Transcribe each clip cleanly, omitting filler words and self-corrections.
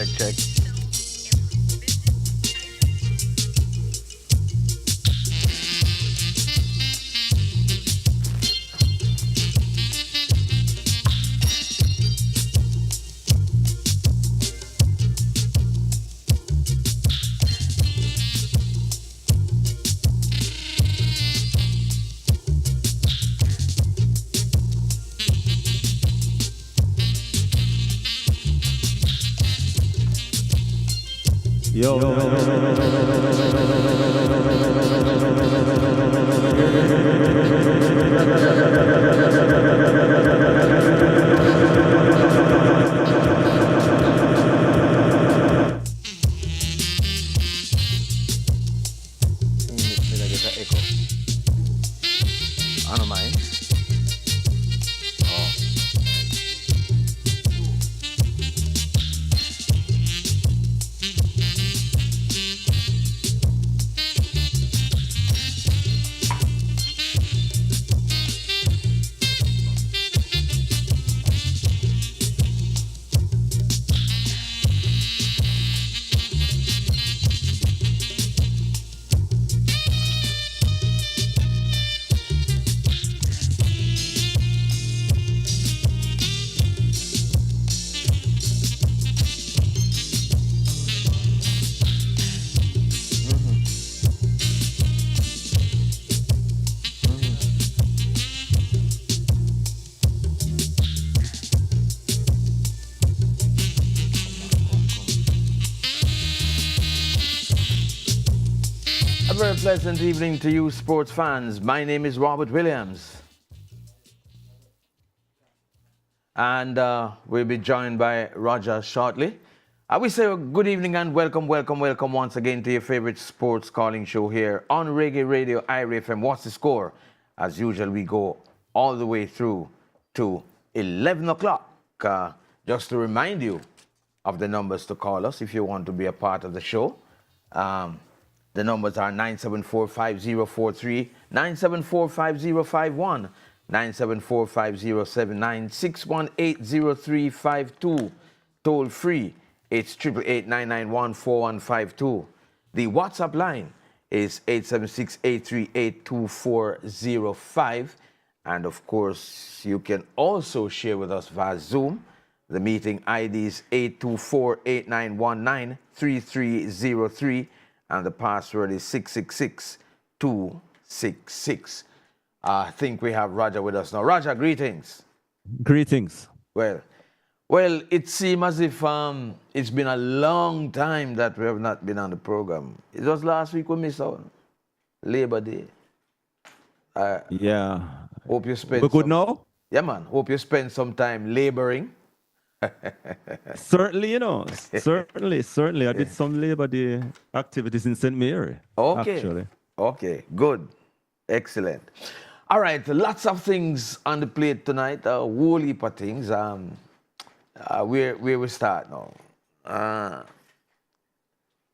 check. Yo, yo, yo, Mira que está eco. I don't mind. Oh. A very pleasant evening to you, sports fans. My name is Robert Williams. And we'll be joined by Roger shortly. I will say good evening and welcome once again to your favorite sports calling show here on Reggae Radio, IRA FM. What's the score? As usual, we go all the way through to 11 o'clock. Just to remind you of the numbers to call us if you want to be a part of the show. The numbers are 974-5043, 974-5051, 974-5079, 618-0352. Toll free, it's 888-991-4152. The WhatsApp line is 876-838-2405. And of course, you can also share with us via Zoom. The meeting ID is 824-8919-3303. And the password is 666266. I think we have Roger with us now. Roger, greetings. greetings. Well, it seems as if it's been a long time that we have not been on the program. It was last week we missed out. Labor Day. Yeah. Hope you spent We good now? Yeah, man. Hope you spend some time laboring. Certainly, certainly. I did some Labor Day activities in St. Mary, Okay. actually. Okay, good. Excellent. All right, lots of things on the plate tonight. Whole heap of things. Where we start now?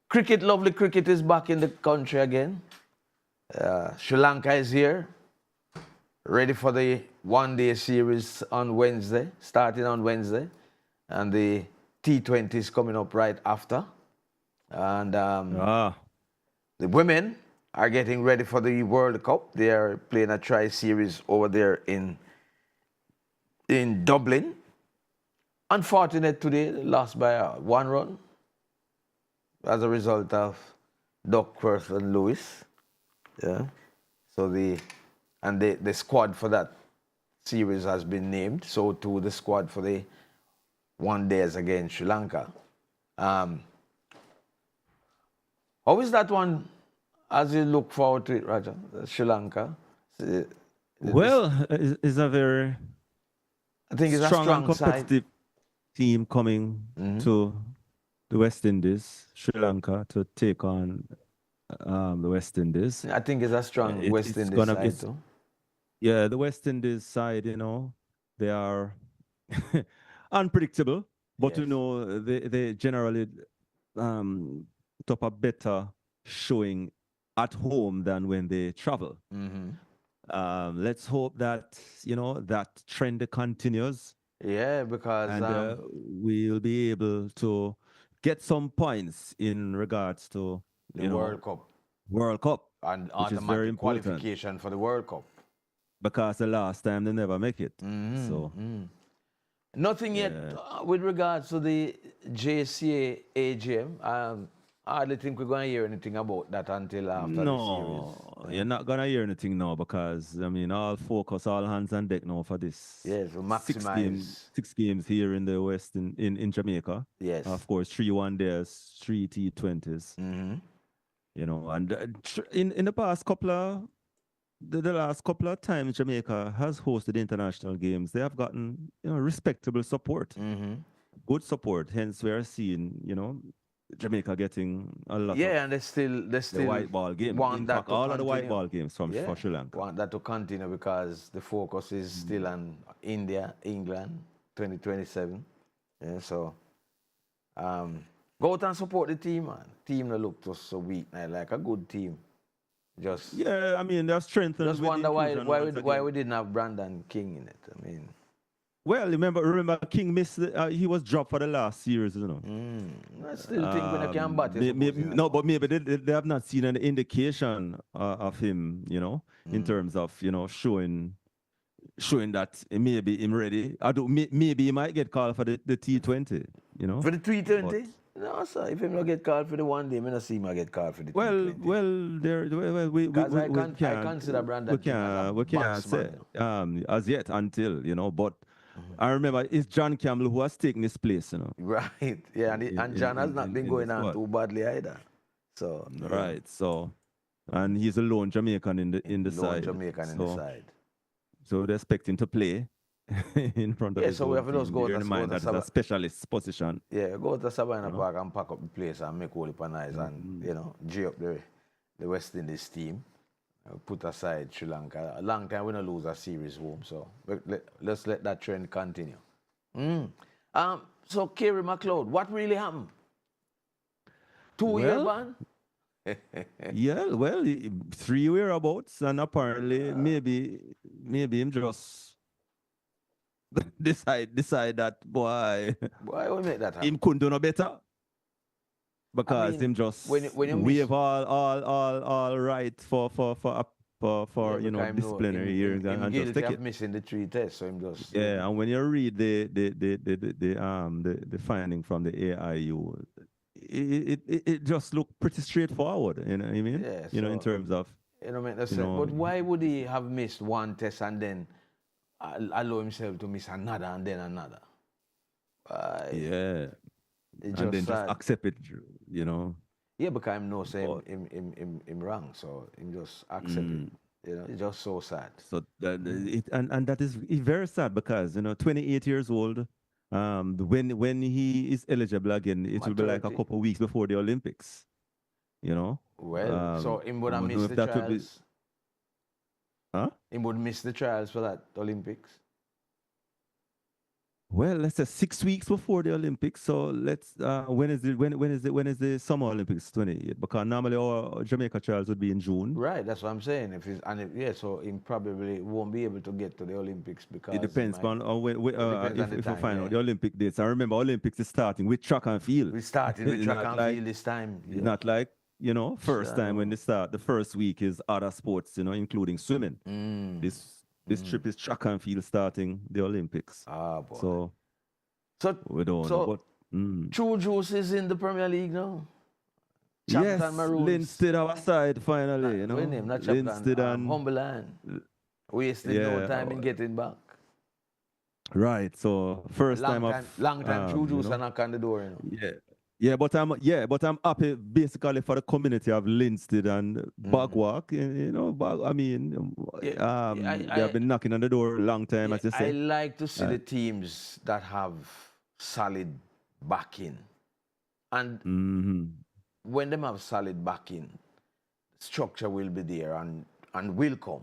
Cricket, lovely cricket is back in the country again. Sri Lanka is here, ready for the one-day series on Wednesday, starting on Wednesday. And the T20 is coming up right after. And the women are getting ready for the World Cup. They are playing a tri-series over there in Dublin. Unfortunate today, lost by one run as a result of Duckworth and Lewis. Yeah. So the squad for that series has been named. So too the squad for the one days against Sri Lanka. How is that one as you look forward to it, Raja? Sri Lanka? Well, it's a very I think it's a strong and strong side. competitive team coming to the West Indies, Sri Lanka, to take on the West Indies. I think it's a strong West it's Indies gonna side be- too. Yeah, the West Indies side, they are unpredictable, but Yes. they generally put up a better showing at home than when they travel. Let's hope that that trend continues, Yeah, because and we'll be able to get some points in regards to The World Cup World Cup, and which is very automatic important qualification for the World Cup. because the last time they never make it. So Nothing yet yeah. with regards to the JCA AGM. I hardly think we're going to hear anything about that until after the No, series. you're not gonna hear anything now because I mean all focus, all hands on deck now for this Yes, we six maximize. games here in the West in Jamaica. Yes. Of course, 3 1-days, 3 T20s. You know, and in the past couple of the last couple of times Jamaica has hosted international games, they have gotten respectable support, good support. Hence, we are seeing Jamaica getting a lot of And they still the white ball game. want In that fact, to all of the white continue. ball games from for Sri Lanka. Want that to continue because the focus is still on India, England, 2027. Yeah, so go out and support the team, man. Team that look just so weak now, like a good team. Just I mean, they're strengthened. just with wonder why inclusion why we didn't have Brandon King in it. I mean, well, remember King missed. He was dropped for the last series, I still think when I can bat it. No, but maybe they have not seen an indication of him, in terms of showing that maybe him ready. Maybe he might get called for the T20, For the T20? No, sir. If him not get called for the one day, I not see him get called for the T20. I consider Brandon King as a we can't say as yet until but. I remember it's John Campbell who has taken his place, Right. Yeah, and John has not been going on too badly either. So right. So, and he's a lone Jamaican in the side. Jamaican in the side. So they're expecting to play in front of his so we have to just go to mind that it's a specialist position. Yeah, go to Savannah Park and pack up the place and make all the nice and G up the West Indies team. Put aside Sri Lanka. A long time we don't lose a series home, so let's let that trend continue. So Kerry McLeod, what really happened? 2-year ban? Yeah, well, 3 whereabouts, and apparently maybe him just decide that boy we make that happen? Him couldn't do no better. Because him just when you waive all right for disciplinary hearings and just take it. Missing the 3 tests, so him just and when you read the finding from the AIU, it just looked pretty straightforward. You know what I mean? In terms of make no sense. But why would he have missed 1 test and then allow himself to miss another and then another? And then just accept it, Yeah, because I'm no saying him wrong, so him just accept it. It's just so sad. So and that is very sad because 28 years old. When he is eligible again, it will be like a couple of weeks before the Olympics. Well, so him would have missed the trials. He would miss the trials for that Olympics. Well, let's say 6 weeks before the Olympics. So let's when is the Summer Olympics? 28? Because normally our Jamaica trials would be in June. Right, that's what I'm saying. So he probably won't be able to get to the Olympics because it depends on when if we find out the Olympic dates. I remember Olympics is starting with track and field. We started with track and field this time. It's not like first time when they start. The first week is other sports, including swimming. This trip is track and field starting the Olympics. Boy. So we don't know. But, True Juice is in the Premier League now. Yes, Linstead our side finally. Not Linstead and Humberland. Wasted no time in getting back. Right. So first long time True Juice and knock on the door. Yeah, but I'm happy basically for the community of Linstead and Bagwalk. They have been knocking on the door a long time, as you say. I like to see the teams that have solid backing. And when them have solid backing, structure will be there and will come.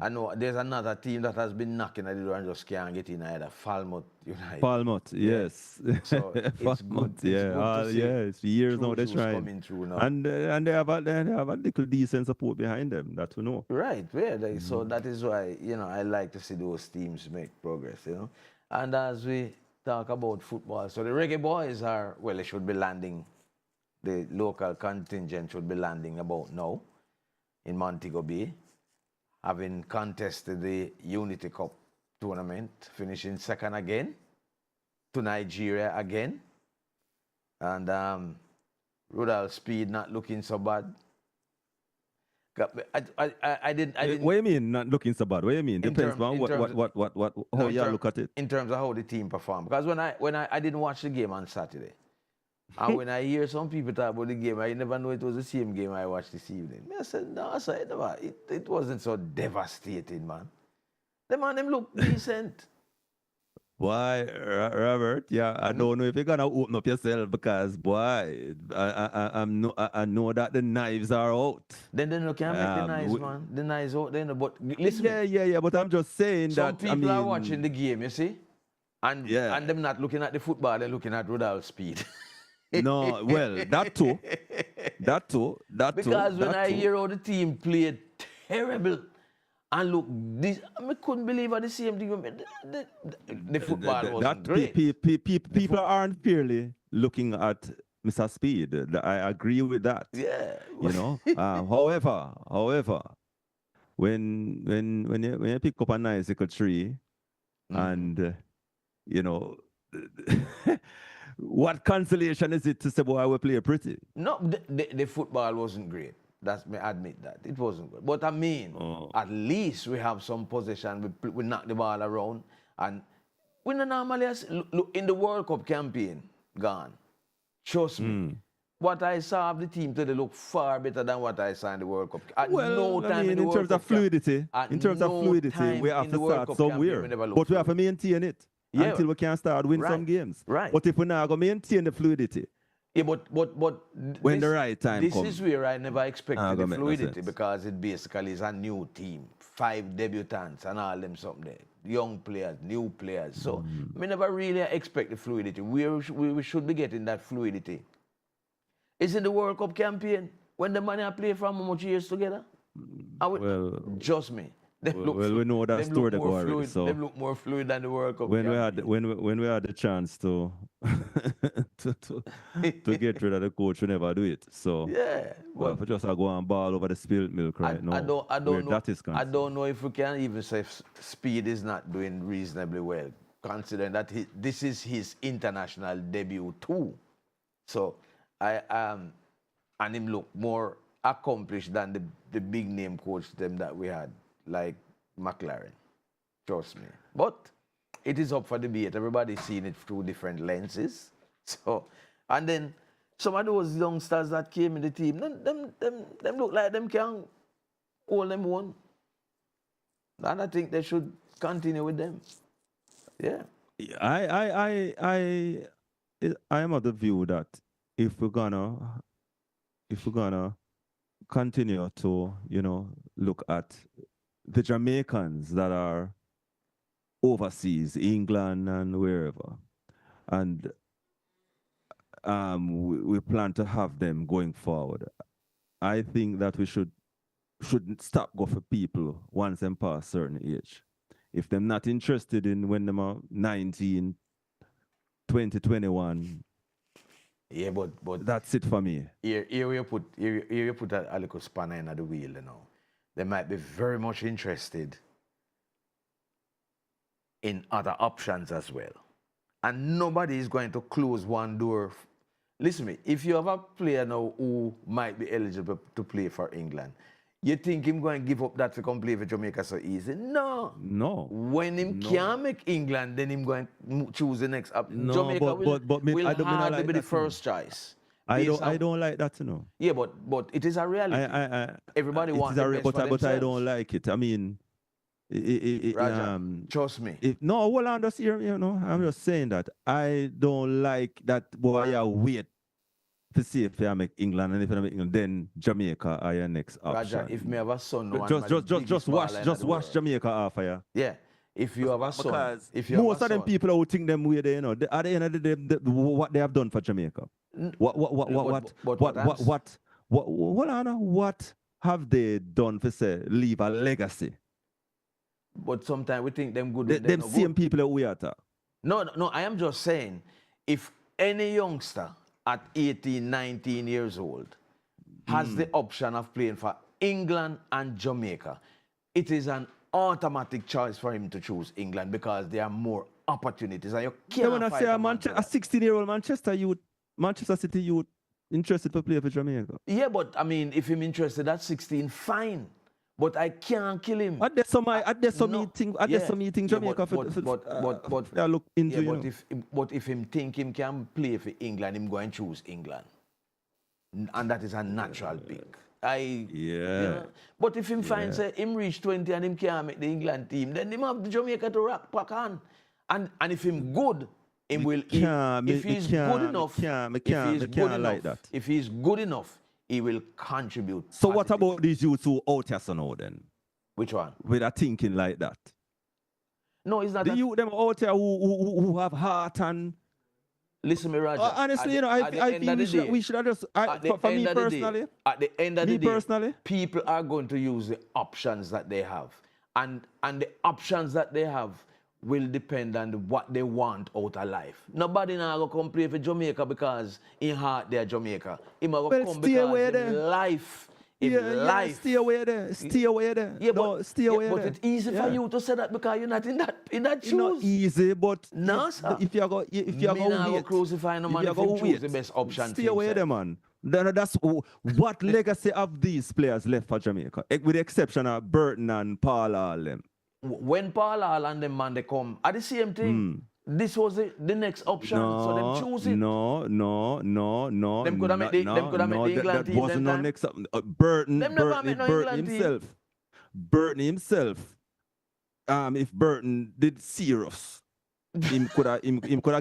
I know there's another team that has been knocking at the door and just can't get in either. Falmouth United. Falmouth, yes. So it's good. It's years now they're trying. Coming through now. And they have a little decent support behind them, that we know. Right, so that is why, I like to see those teams make progress, And as we talk about football. So the Reggae Boys are, well, they should be landing, the local contingent should be landing about now in Montego Bay, having contested the Unity Cup tournament, finishing second again to Nigeria again. And Rudolph Speed not looking so bad. I didn't. What do you mean not looking so bad? What do you mean? Depends on how you look at it. In terms of how the team performed. Because when I didn't watch the game on Saturday, and when I hear some people talk about the game, I never know it was the same game I watched this evening. I said, no, sir, it wasn't so devastating, man. The man, them look decent. Why, Robert? Yeah, I don't know if you're gonna open up yourself because, boy, I know that the knives are out. Then they no can make the knives, man. The knives out there, but listen. Yeah. But I'm just saying some that people are watching the game, you see, and yeah, and them not looking at the football, they're looking at Rudolph Speed. No, well, that too. Because when I hear how the team played terrible. And look, this I couldn't believe at the same thing. The football wasn't great. People aren't fairly looking at Mr. Speed. I agree with that. Yeah. You know. However, when you pick up a nice little tree, and you know, what consolation is it to say, boy, we play pretty? No, the football wasn't great. That's me admit that. It wasn't good. But I mean, at least we have some possession. We knock the ball around. And we don't normally look in the World Cup campaign, gone. Trust me. What I saw of the team today look far better than what I saw in the World Cup. In terms of fluidity, we have to start somewhere. But we have to maintain it until we can start win some games. Right. But if we're not going to maintain the fluidity, yeah, but when the right time comes. This is where I never expected the fluidity because it basically is a new team. 5 debutants and all them something there. Young players, new players. So we never really expect the fluidity. We should be getting that fluidity. It's in the World Cup campaign when the money I play from how much years together? Just me. We know that story to go already. So they look more fluid than the World Cup. When we had the chance to to get rid of the coach, we never do it. So yeah, well, if we just go and ball over the spilled milk right now. I don't know. That is concerned. I don't know if we can even say Speed is not doing reasonably well, considering that this is his international debut too. So and him look more accomplished than the big name coach them that we had, like McLaren. Trust me. But it is up for debate. Everybody's seeing it through different lenses. So, and then some of those youngsters that came in the team, them look like them can hold them one. And I think they should continue with them. Yeah. I am of the view that if we're gonna continue to, look at the Jamaicans that are overseas, England and wherever, and we plan to have them going forward, I think that we shouldn't stop go for people once them pass certain age. If they're not interested in when them are 19, 20, 21, yeah, but that's it for me. Here you put a little spanner in the wheel, They might be very much interested in other options as well. And nobody is going to close one door. Listen to me, if you have a player now who might be eligible to play for England, you think him going to give up that to come play for Jamaica so easy? No. When him can't make England, then him going to choose the next option. No, Jamaica will hardly like be the first choice. I don't like that, Yeah, but it is a reality. Everybody wants the best for themselves. I don't like it. I mean, Raja, trust me. Hold on, just here, I'm just saying that I don't like that. Boy, I wait to see if I make England, and if I make England, then Jamaica are your next option. Raja, if me have a son, just watch Jamaica off of you. Yeah. If you have a son, because most of them people who think them way there, at the end of the day, what they have done for Jamaica. What have they done for say leave a legacy? But sometimes we think them good. Them same people that we are. No, I am just saying, if any youngster at 18, 19 years old has the option of playing for England and Jamaica, it is an automatic choice for him to choose England because there are more opportunities. And you can't when I fight say a a, man for that. 16-year-old Manchester City youth interested to play for Jamaica. Yeah, but I mean, if him interested at 16, fine. But I can't kill him. At some No, meeting yeah, Jamaica but yeah, look into yeah, you but know. if him think him can play for England, him go and choose England, and that is a natural pick. Yeah. But if him finds him reach 20 and him can't make the England team, then him have the Jamaica to rock back on. And if him good, him will. If he's good enough, if he's good enough, he will contribute. So what positively. about these youths who out here so now then? Which one? With a thinking like that. No, it's not. The youth them out here who have heart and Listen, me, Roger. honestly, you know, I feel we should have just for me personally. At the end of the day, personally, people are going to use the options that they have, and the options that they have will depend on what they want out of life. Nobody now go come play for Jamaica because in heart they're Jamaica. He might go come because in life. Life. Stay away there. Stay away there. Yeah, no, but, stay away but there. it's easy for you to say that because you're not in that shoes. It's not easy, but no, sir. if you go wait, crucify no man if you choose the best option. Stay away there, man. That's what legacy of these players left for Jamaica, with the exception of Burton and Paul all them. When Paul Hall and them man they come at the same thing, this was the next option, so them choose it. No. Them could have made the England team. That wasn't no next up. Burton himself. Burton himself. If Burton did serious, him could have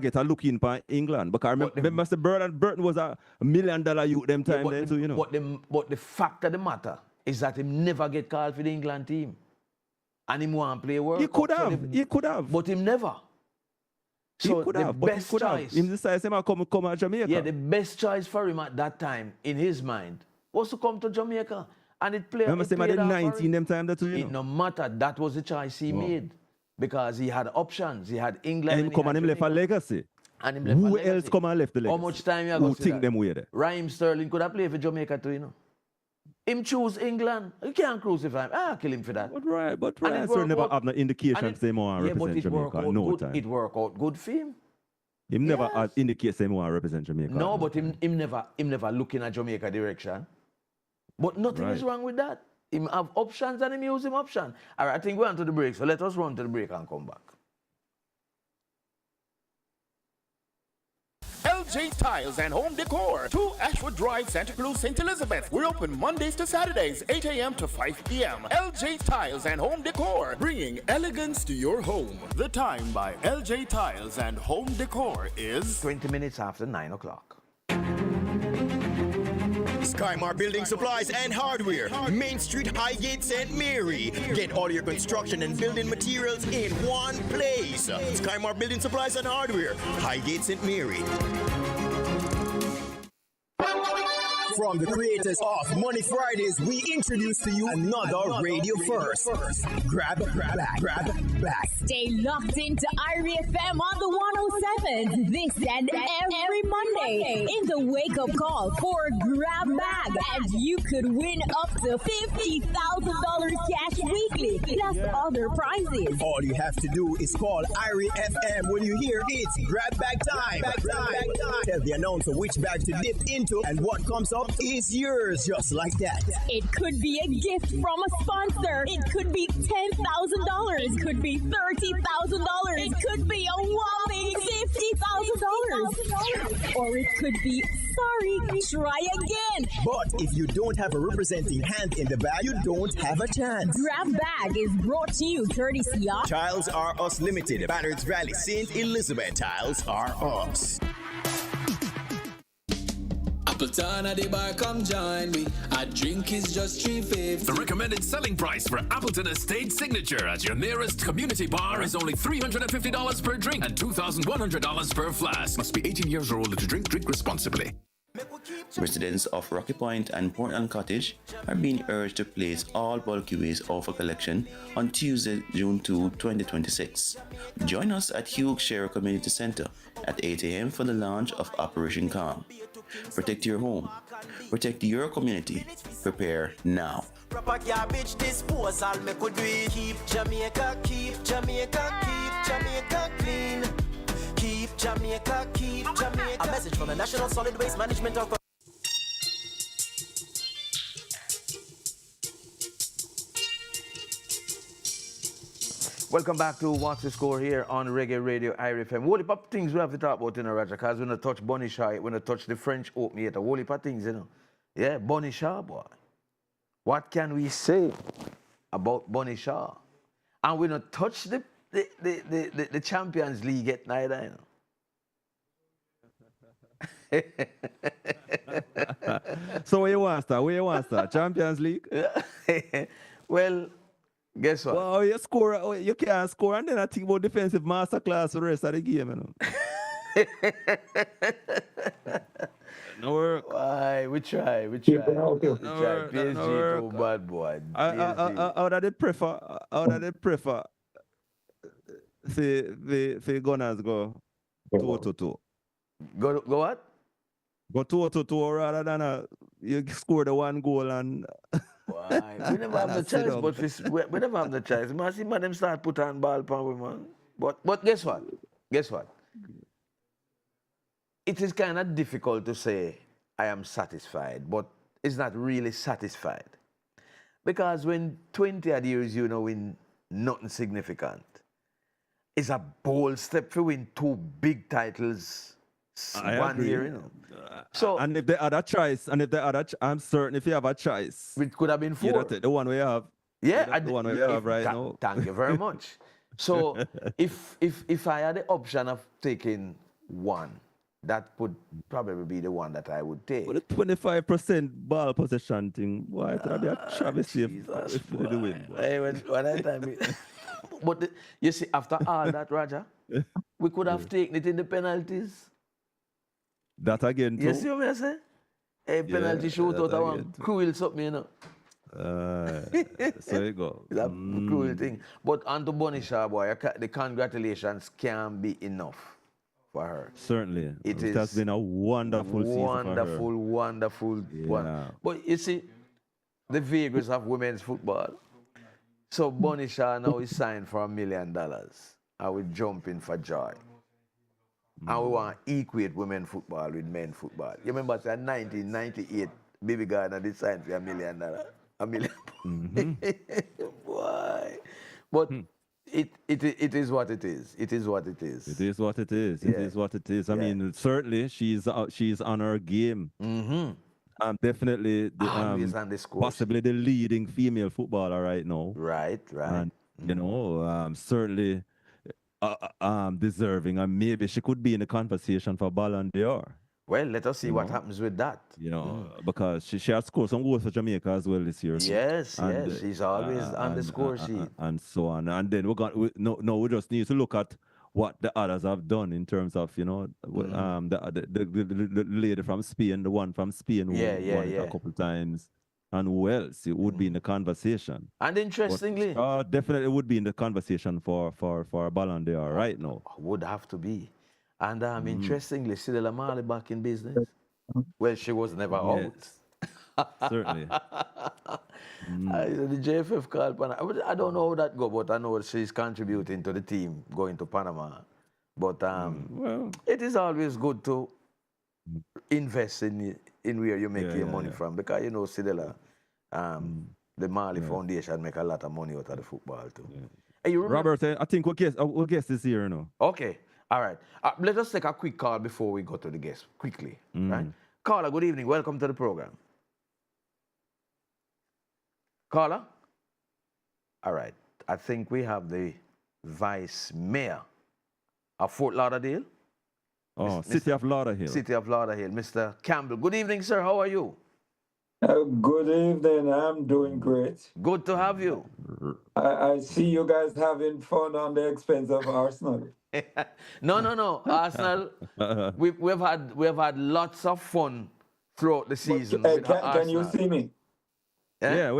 get a look in for England. Because remember, Burton was a $1 million youth them time then too, you know. But the fact of the matter is that him never get called for the England team. And him want to play World Cup. He could have. But him never. So he could the have, best choice. Him decides him come to Jamaica. Yeah, the best choice for him at that time, in his mind, was to come to Jamaica. And it played. Remember, him at the 19 them time that you know. It no matter, that was the choice he made. Because he had options. He had England. And him come and him left a legacy. And him left Who a legacy. else come and left the legacy? How much time you Who think them way there? Raheem Sterling could have played for Jamaica too, you know. Him choose England. You can't crucify him. Kill him for that. But Ryan Sterling never have no indication say more represent Jamaica. No time. It worked out good for him. Him never had indicate say more represent Jamaica. No, but him never looking at Jamaica direction. But nothing is wrong with that. Him have options and him use him option. All right, I think we're on to the break. So let us run to the break and come back. LJ Tiles and Home Decor, 2 Ashwood Drive, Santa Cruz, St. Elizabeth. We're open Mondays to Saturdays, 8 a.m. to 5 p.m. LJ Tiles and Home Decor, bringing elegance to your home. The time by LJ Tiles and Home Decor is 20 minutes after 9 o'clock. Skymar Building Supplies and Hardware, Main Street, Highgate, St. Mary. Get all your construction and building materials in one place. Skymar Building Supplies and Hardware, Highgate, St. Mary. From the creators of Money Fridays, we introduce to you another radio first. Grab back. Stay locked into Irie FM on the 107 this and every Monday in the wake-up call for Grab Bag, and you could win up to $50,000 cash weekly, plus other prizes. All you have to do is call Irie FM when you hear it's Grab Bag time. Tell the announcer which bag to dip into, and what comes up is yours, just like that. It could be a gift from a sponsor. It could be $10,000. It could be $30,000. It could be a whopping $50,000. Or it could be, sorry, try again. But if you don't have a representing hand in the bag, you don't have a chance. Grab Bag is brought to you courtesy of Tiles Are Us Limited, Bannards Valley, St. Elizabeth. Tiles Are Us. Appleton at the bar, come join me. A drink is just $3.50. The recommended selling price for Appleton Estate Signature at your nearest community bar is only $350 per drink and $2,100 per flask. Must be 18 years or older to drink. Drink responsibly. Residents of Rocky Point and Portland Cottage are being urged to place all bulky waste out for collection on Tuesday, June 2, 2026. Join us at Hugh Share Community Center at 8 a.m. for the launch of Operation Calm. Protect your home. Protect your community. Prepare now. Proper garbage disposal, make we do it. Keep Jamaica clean. Keep Jamaica. A message from the National Solid Waste Management Authority. Welcome back to What's the Score here on Reggae Radio IRFM. Whole heap of things we have to talk about, you know, Roger, because we're going to touch Bonnie Shaw, we're going to touch the French Open yet, a whole heap of things, you know. Yeah, Bonnie Shaw, boy. What can we say about Bonnie Shaw? And we're going to touch the Champions League yet neither, you know. So where you want to start? Champions League? Well, guess what? Well, you can't score, and then I think about defensive masterclass for the rest of the game, you know. No work. Why? We try. No PSG work. too bad, boy. How do they prefer the Gunners go 2-2? Go what? Go 2-2 rather than you score the one goal and Why? We never have the choice, but we never have the choice. Man, see, man, them start put on ball power, man. But guess what? It is kind of difficult to say I am satisfied, but it's not really satisfied. Because when 20 odd years you know win nothing significant, it's a bold step to win 2 big titles one year, you know. So and if the other choice, I'm certain if you have a choice, it could have been 4. you don't take the one we have. Yeah, the one we have right now. Thank you very much. So if I had the option of taking one, that would probably be the one that I would take. But the 25% ball possession thing, why it would be a travesty if we do win? Hey, when I time but you see, after all that, Roger, we could have taken it in the penalties. That again too. You see what I say? A penalty shootout, I want cruel something, you know. So you go. It's a cruel thing. But on to Bonnie Shaw, boy, the congratulations can't be enough for her. Certainly. It has been a wonderful season for her. Wonderful one. But you see, the vagaries of women's football. So Bonnie Shaw now is signed for $1 million. I would jump in for joy. And we want to equate women football with men football. You remember in 1998, Baby Gardner did sign for $1 million. $1 million. Boy. But it is what it is. It is what it is. It is what it is. It is what it is. I mean, certainly she's on her game. Definitely possibly the leading female footballer right now. Right. And you know, certainly deserving, and maybe she could be in the conversation for Ballon d'Or. Well, let us see what happens with that. You know, because she has scored some goals for Jamaica as well this year. Yes, she's always on the score sheet. And so on. And then we just need to look at what the others have done in terms of, you know, the lady from Spain, the one from Spain who won it a couple times. And who else? It would be in the conversation. And interestingly, definitely would be in the conversation for Ballon d'Or right now. Would have to be. And interestingly, Cedella Marley back in business. Well, she was never out. Certainly. The JFF called Panama. I don't know how that go, but I know she's contributing to the team going to Panama. But it is always good to invest in where you make your money from, because you know Cedella, the Marley Foundation make a lot of money out of the football too. Hey, Robert, I think we'll guess this year, you know. Okay, all right. Let us take a quick call before we go to the guest quickly. Right? Caller, good evening. Welcome to the program. Caller? All right. I think we have the Vice Mayor of Fort Lauderdale. Oh, City of Lauderdale. City of Lauderdale, Mr. Campbell. Good evening, sir. How are you? Good evening. I'm doing great. Good to have you. I see you guys having fun on the expense of Arsenal. No. Arsenal, we have had lots of fun throughout the But season with can you Arsenal. see me? Eh?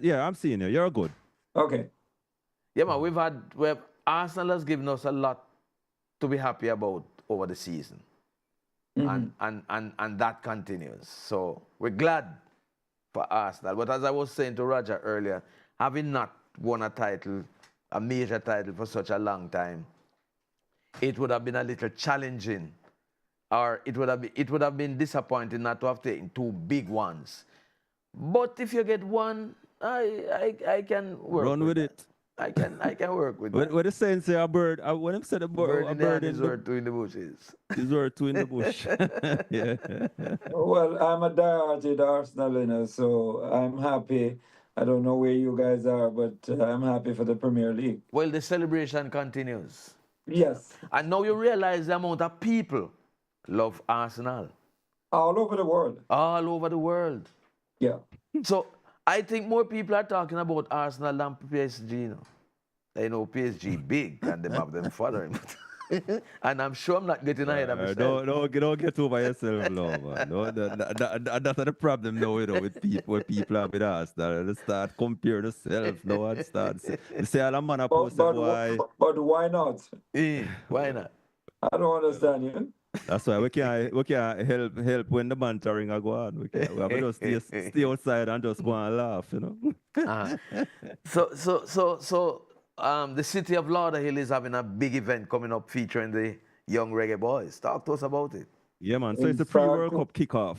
Yeah, I'm seeing you. You're good. Okay. Yeah, man, Arsenal has given us a lot to be happy about over the season. And that continues. So we're glad for Arsenal. But as I was saying to Roger earlier, having not won a title, a major title for such a long time, it would have been a little challenging, or it would have been disappointing not to have taken two big ones. But if you get one, I can work Run with that. it. I can work with that. What the saying say a bird? When him said a Bird in the hand is the worth two in the bushes. is worth two in the bush. Yeah. Well, I'm a diehard Arsenal, so I'm happy. I don't know where you guys are, but I'm happy for the Premier League. Well, the celebration continues. Yes, And now you realize the amount of people love Arsenal all over the world. all over the world. Yeah. So I think more people are talking about Arsenal than PSG. They know PSG big and they have them following. And I'm sure I'm not getting ahead of myself. Don't get over yourself, no, man. No, that's the problem now, with people are with us. They start compare themselves, no, and start say all the man a post boy. But why not? Why not? I don't understand you. That's why we can't help when the bantering are go on. We have to just stay outside and just go and laugh, So, the city of Lauderhill is having a big event coming up featuring the young reggae boys. Talk to us about it. Yeah, man. So it's a pre-World Cup kickoff,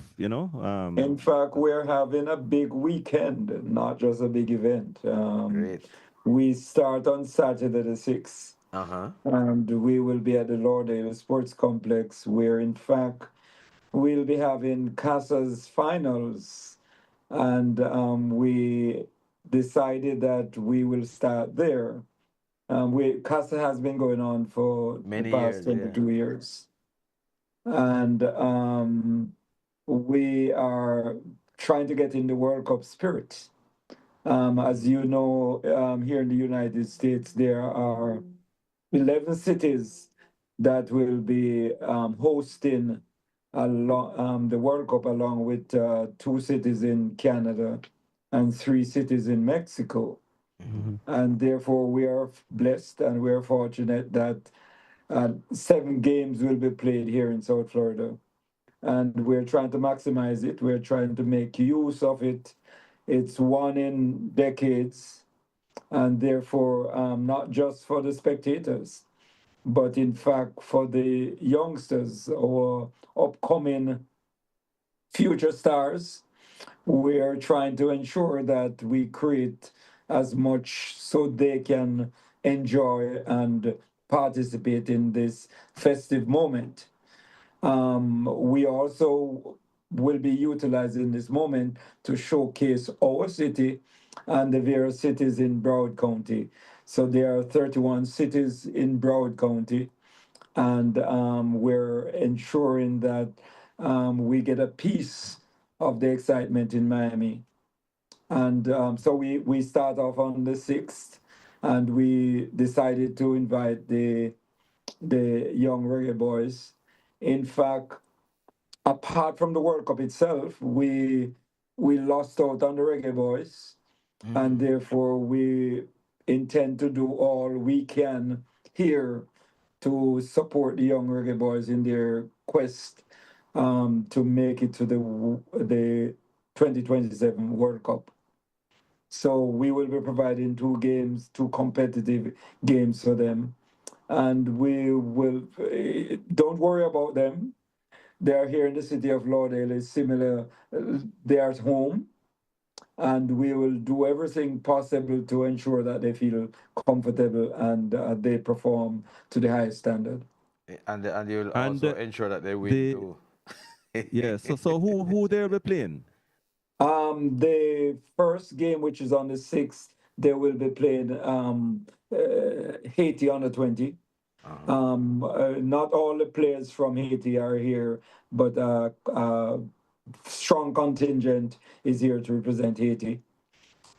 In fact, we're having a big weekend, not just a big event. Great. We start on Saturday the 6th. And we will be at the Lauderdale Sports Complex, where in fact we'll be having CASA's finals. And we decided that we will start there. CASA has been going on for Many the past years, 22 years. And we are trying to get in the World Cup spirit. As you know, here in the United States, there are 11 cities that will be hosting the World Cup, along with 2 cities in Canada and 3 cities in Mexico. And therefore, we are blessed and we are fortunate that 7 games will be played here in South Florida. And we're trying to maximize it. We're trying to make use of it. It's one in decades. And therefore, not just for the spectators, but in fact for the youngsters or upcoming future stars. We are trying to ensure that we create as much so they can enjoy and participate in this festive moment. We also will be utilizing this moment to showcase our city and the various cities in Broward County. So there are 31 cities in Broward County, and we're ensuring that we get a piece of the excitement in Miami. And so we start off on the 6th, and we decided to invite the young reggae boys. In fact, apart from the World Cup itself, we lost out on the reggae boys. And therefore we intend to do all we can here to support the young reggae boys in their quest to make it to the 2027 World Cup. So we will be providing 2 competitive games for them. And we will, don't worry about them. They are here in the city of Lauderdale. It's similar, they are at home. And we will do everything possible to ensure that they feel comfortable and they perform to the highest standard. And you'll also ensure that they win too. Yeah. So who they'll be playing? The first game, which is on the 6th, they will be playing Haiti under 20. Not all the players from Haiti are here, but strong contingent is here to represent Haiti.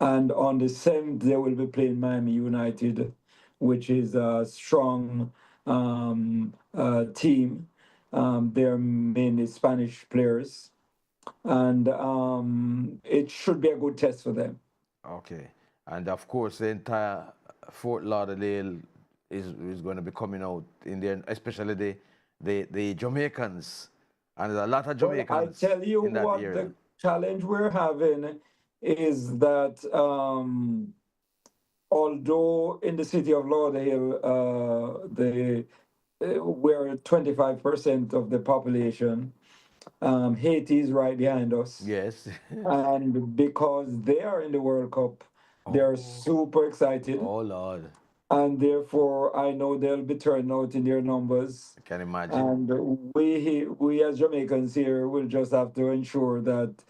And on the 7th, they will be playing Miami United, which is a strong team. They're mainly Spanish players. and it should be a good test for them. Okay. And of course, the entire Fort Lauderdale is going to be coming out in there, especially the Jamaicans. And there's a lot of Well, I Jamaicans tell you in that what area. the challenge we're having is that although in the city of Lauderdale, we're 25% of the population, Haiti is right behind us. Yes. And because they are in the World Cup, they're super excited. Oh, Lord. And therefore, I know they'll be turning out in their numbers. I can imagine. And we as Jamaicans here will just have to ensure that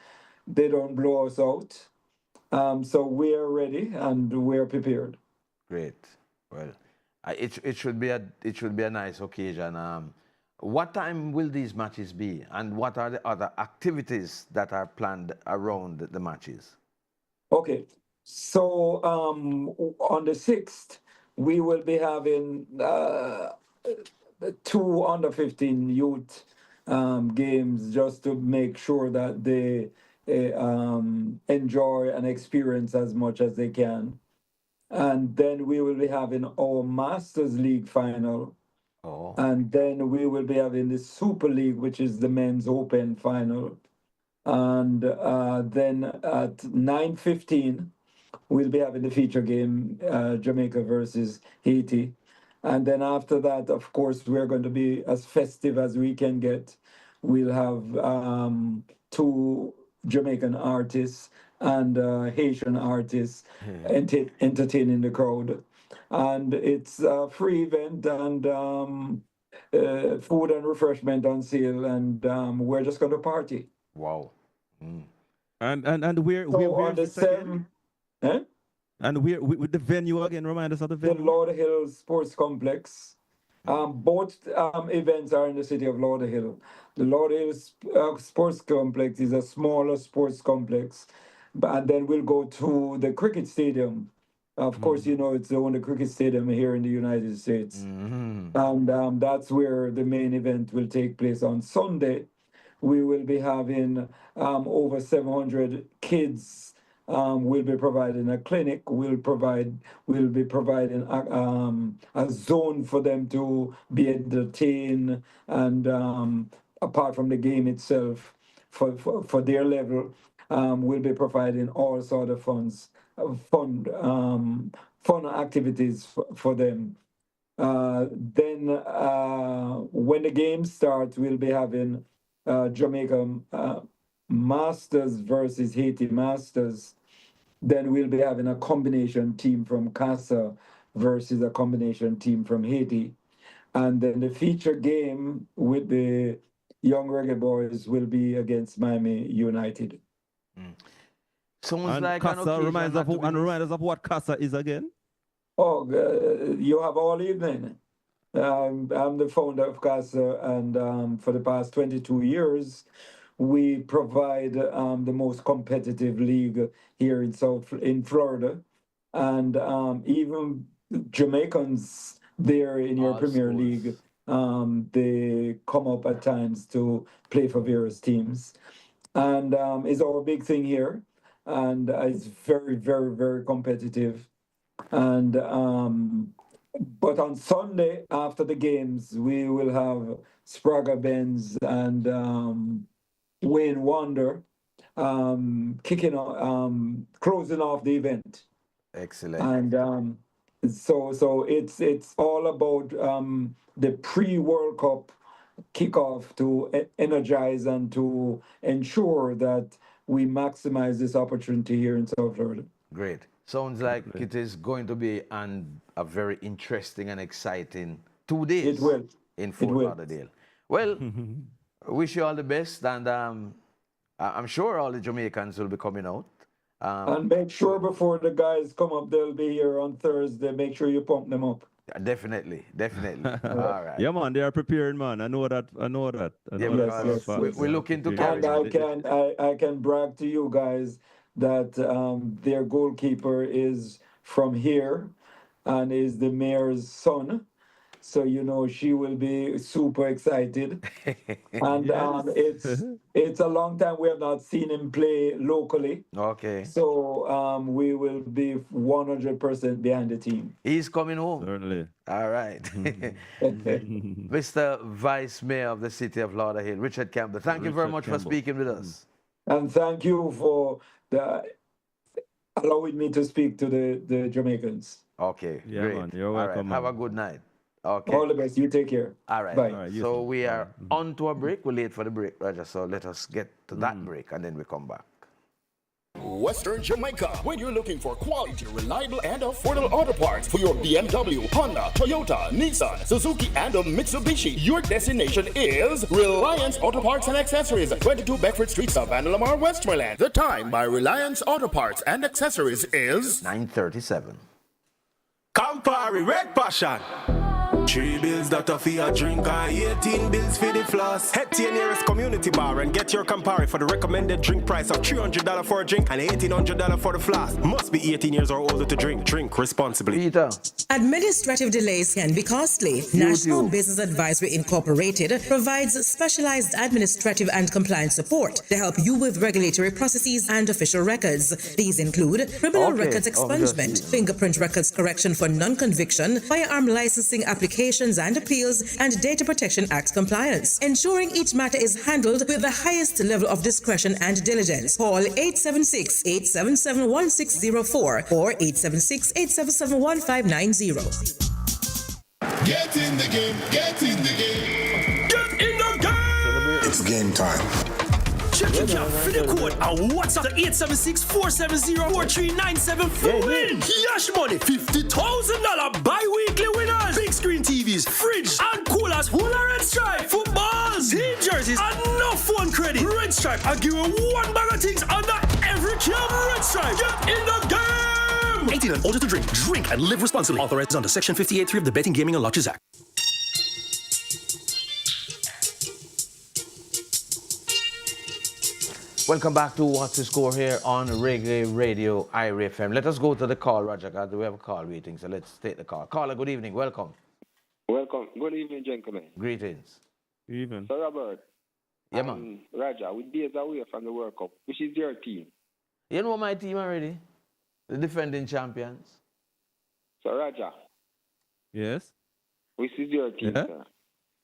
they don't blow us out. So we are ready and we are prepared. Great. Well, it should be a nice occasion. What time will these matches be, and what are the other activities that are planned around the matches? Okay, so on the 6th, we will be having two under 15 youth games just to make sure that they enjoy and experience as much as they can. And then we will be having our Masters League final. Oh. And then we will be having the Super League, which is the men's open final. And then at 9:15, we'll be having the feature game, Jamaica versus Haiti. And then after that, of course, we're going to be as festive as we can get. We'll have two Jamaican artists and Haitian artists entertaining the crowd. And it's a free event, and food and refreshment on sale, and we're just going to party. Wow. Mm. And where So where on the is this again? 7th, And where with the venue again? Remind us of the the venue. Lauderdale Sports Complex. Both events are in the city of Lauderdale. The Lauderdale Sports Complex is a smaller sports complex, and then we'll go to the cricket stadium. Of course, you know it's the only cricket stadium here in the United States, and that's where the main event will take place on Sunday. We will be having over 700 kids. We'll be providing a clinic. We'll be providing a zone for them to be entertained, and apart from the game itself, for their level, we'll be providing all sort of fun activities for them. Then when the game starts, we'll be having Jamaica Masters versus Haiti Masters. Then we'll be having a combination team from CASA versus a combination team from Haiti. And then the feature game with the Young Reggae Boys will be against Miami United. Sounds And like an Casa occasion remind not to be remind us of what Casa is again. Oh, you have all evening. I'm the founder of CASA, and for the past 22 years, we provide the most competitive league here in Florida, and even Jamaicans there in your All Premier sports. League, they come up at times to play for various teams, and it's our big thing here, and it's very, very, very competitive, and but on Sunday after the games, we will have Sprague Benz and Wayne Wonder closing off the event. Excellent. And so it's all about the pre-World Cup kickoff to energize and to ensure that we maximize this opportunity here in South Florida. Great. Sounds like it is going to be a very interesting and exciting 2 days It will. in It Fort will. Lauderdale. Well, wish you all the best, and I'm sure all the Jamaicans will be coming out. And make sure before the guys come up, they'll be here on Thursday. Make sure you pump them up. Definitely. All right. Yeah, man, they are preparing, man. I know that. Yeah, Yes, because yes. we're looking to carry And I can brag to you guys that their goalkeeper is from here and is the mayor's son. So you know she will be super excited. And it's a long time we have not seen him play locally. Okay. So we will be 100% behind the team. He's coming home. Certainly. All right. Mr. Vice Mayor of the City of Lauderhill, Richard Campbell, thank you very Richard much for Campbell. speaking with us. And thank you for allowing me to speak to the Jamaicans. Okay, Yeah, great. man, you're All right, welcome, have a man. good night. Okay. All the best. You take care. All right. Bye. All right, you So too. we All are right. on to a break. We're late for the break, Roger. So let us get to that break and then we come back. Western Jamaica. When you're looking for quality, reliable, and affordable auto parts for your BMW, Honda, Toyota, Nissan, Suzuki, and Mitsubishi, your destination is Reliance Auto Parts and Accessories, 22 Beckford Street, Savannah, Lamar, Westmoreland. The time by Reliance Auto Parts and Accessories is 9:37. Campari Red Passion. 3 bills that are for your drink and 18 bills for the floss. Head to your nearest community bar and get your Campari for the recommended drink price of $300 for a drink and $1,800 for the flask. Must be 18 years or older to drink. Drink responsibly. Peter. Administrative delays can be costly. National Business Advisory Incorporated provides specialized administrative and compliance support to help you with regulatory processes and official records. These include criminal records expungement, fingerprint records correction for non-conviction, firearm licensing applications and appeals, and Data Protection Act compliance, ensuring each matter is handled with the highest level of discretion and diligence. Call 876-877-1604 or 876-877-1590. Get in the game, get in the game. Get in the game! It's game time. Check your job for the code and WhatsApp the 876-470-4397 for win. Cash money, $50,000 bi-weekly winners. Big screen TVs, fridge, and coolers. Full of Red Stripe, footballs, team jerseys, and no phone credit. Red Stripe, I give you one bag of things under every can. Red Stripe, get in the game. 18 and older to drink. Drink and live responsibly. Authorized under Section 58.3 of the Betting, Gaming, and Lotteries Act. Welcome back to What's the Score here on Reggae Radio IRA FM. Let us go to the call, Roger. We have a call waiting, so let's take the call. Caller, good evening. Welcome. Welcome. Good evening, gentlemen. Greetings. Even. So, Robert. Yeah, man. Roger, we're days away from the World Cup. Which is your team? You know my team already? The defending champions. So, Roger. Yes. Which is your team, Yeah? sir?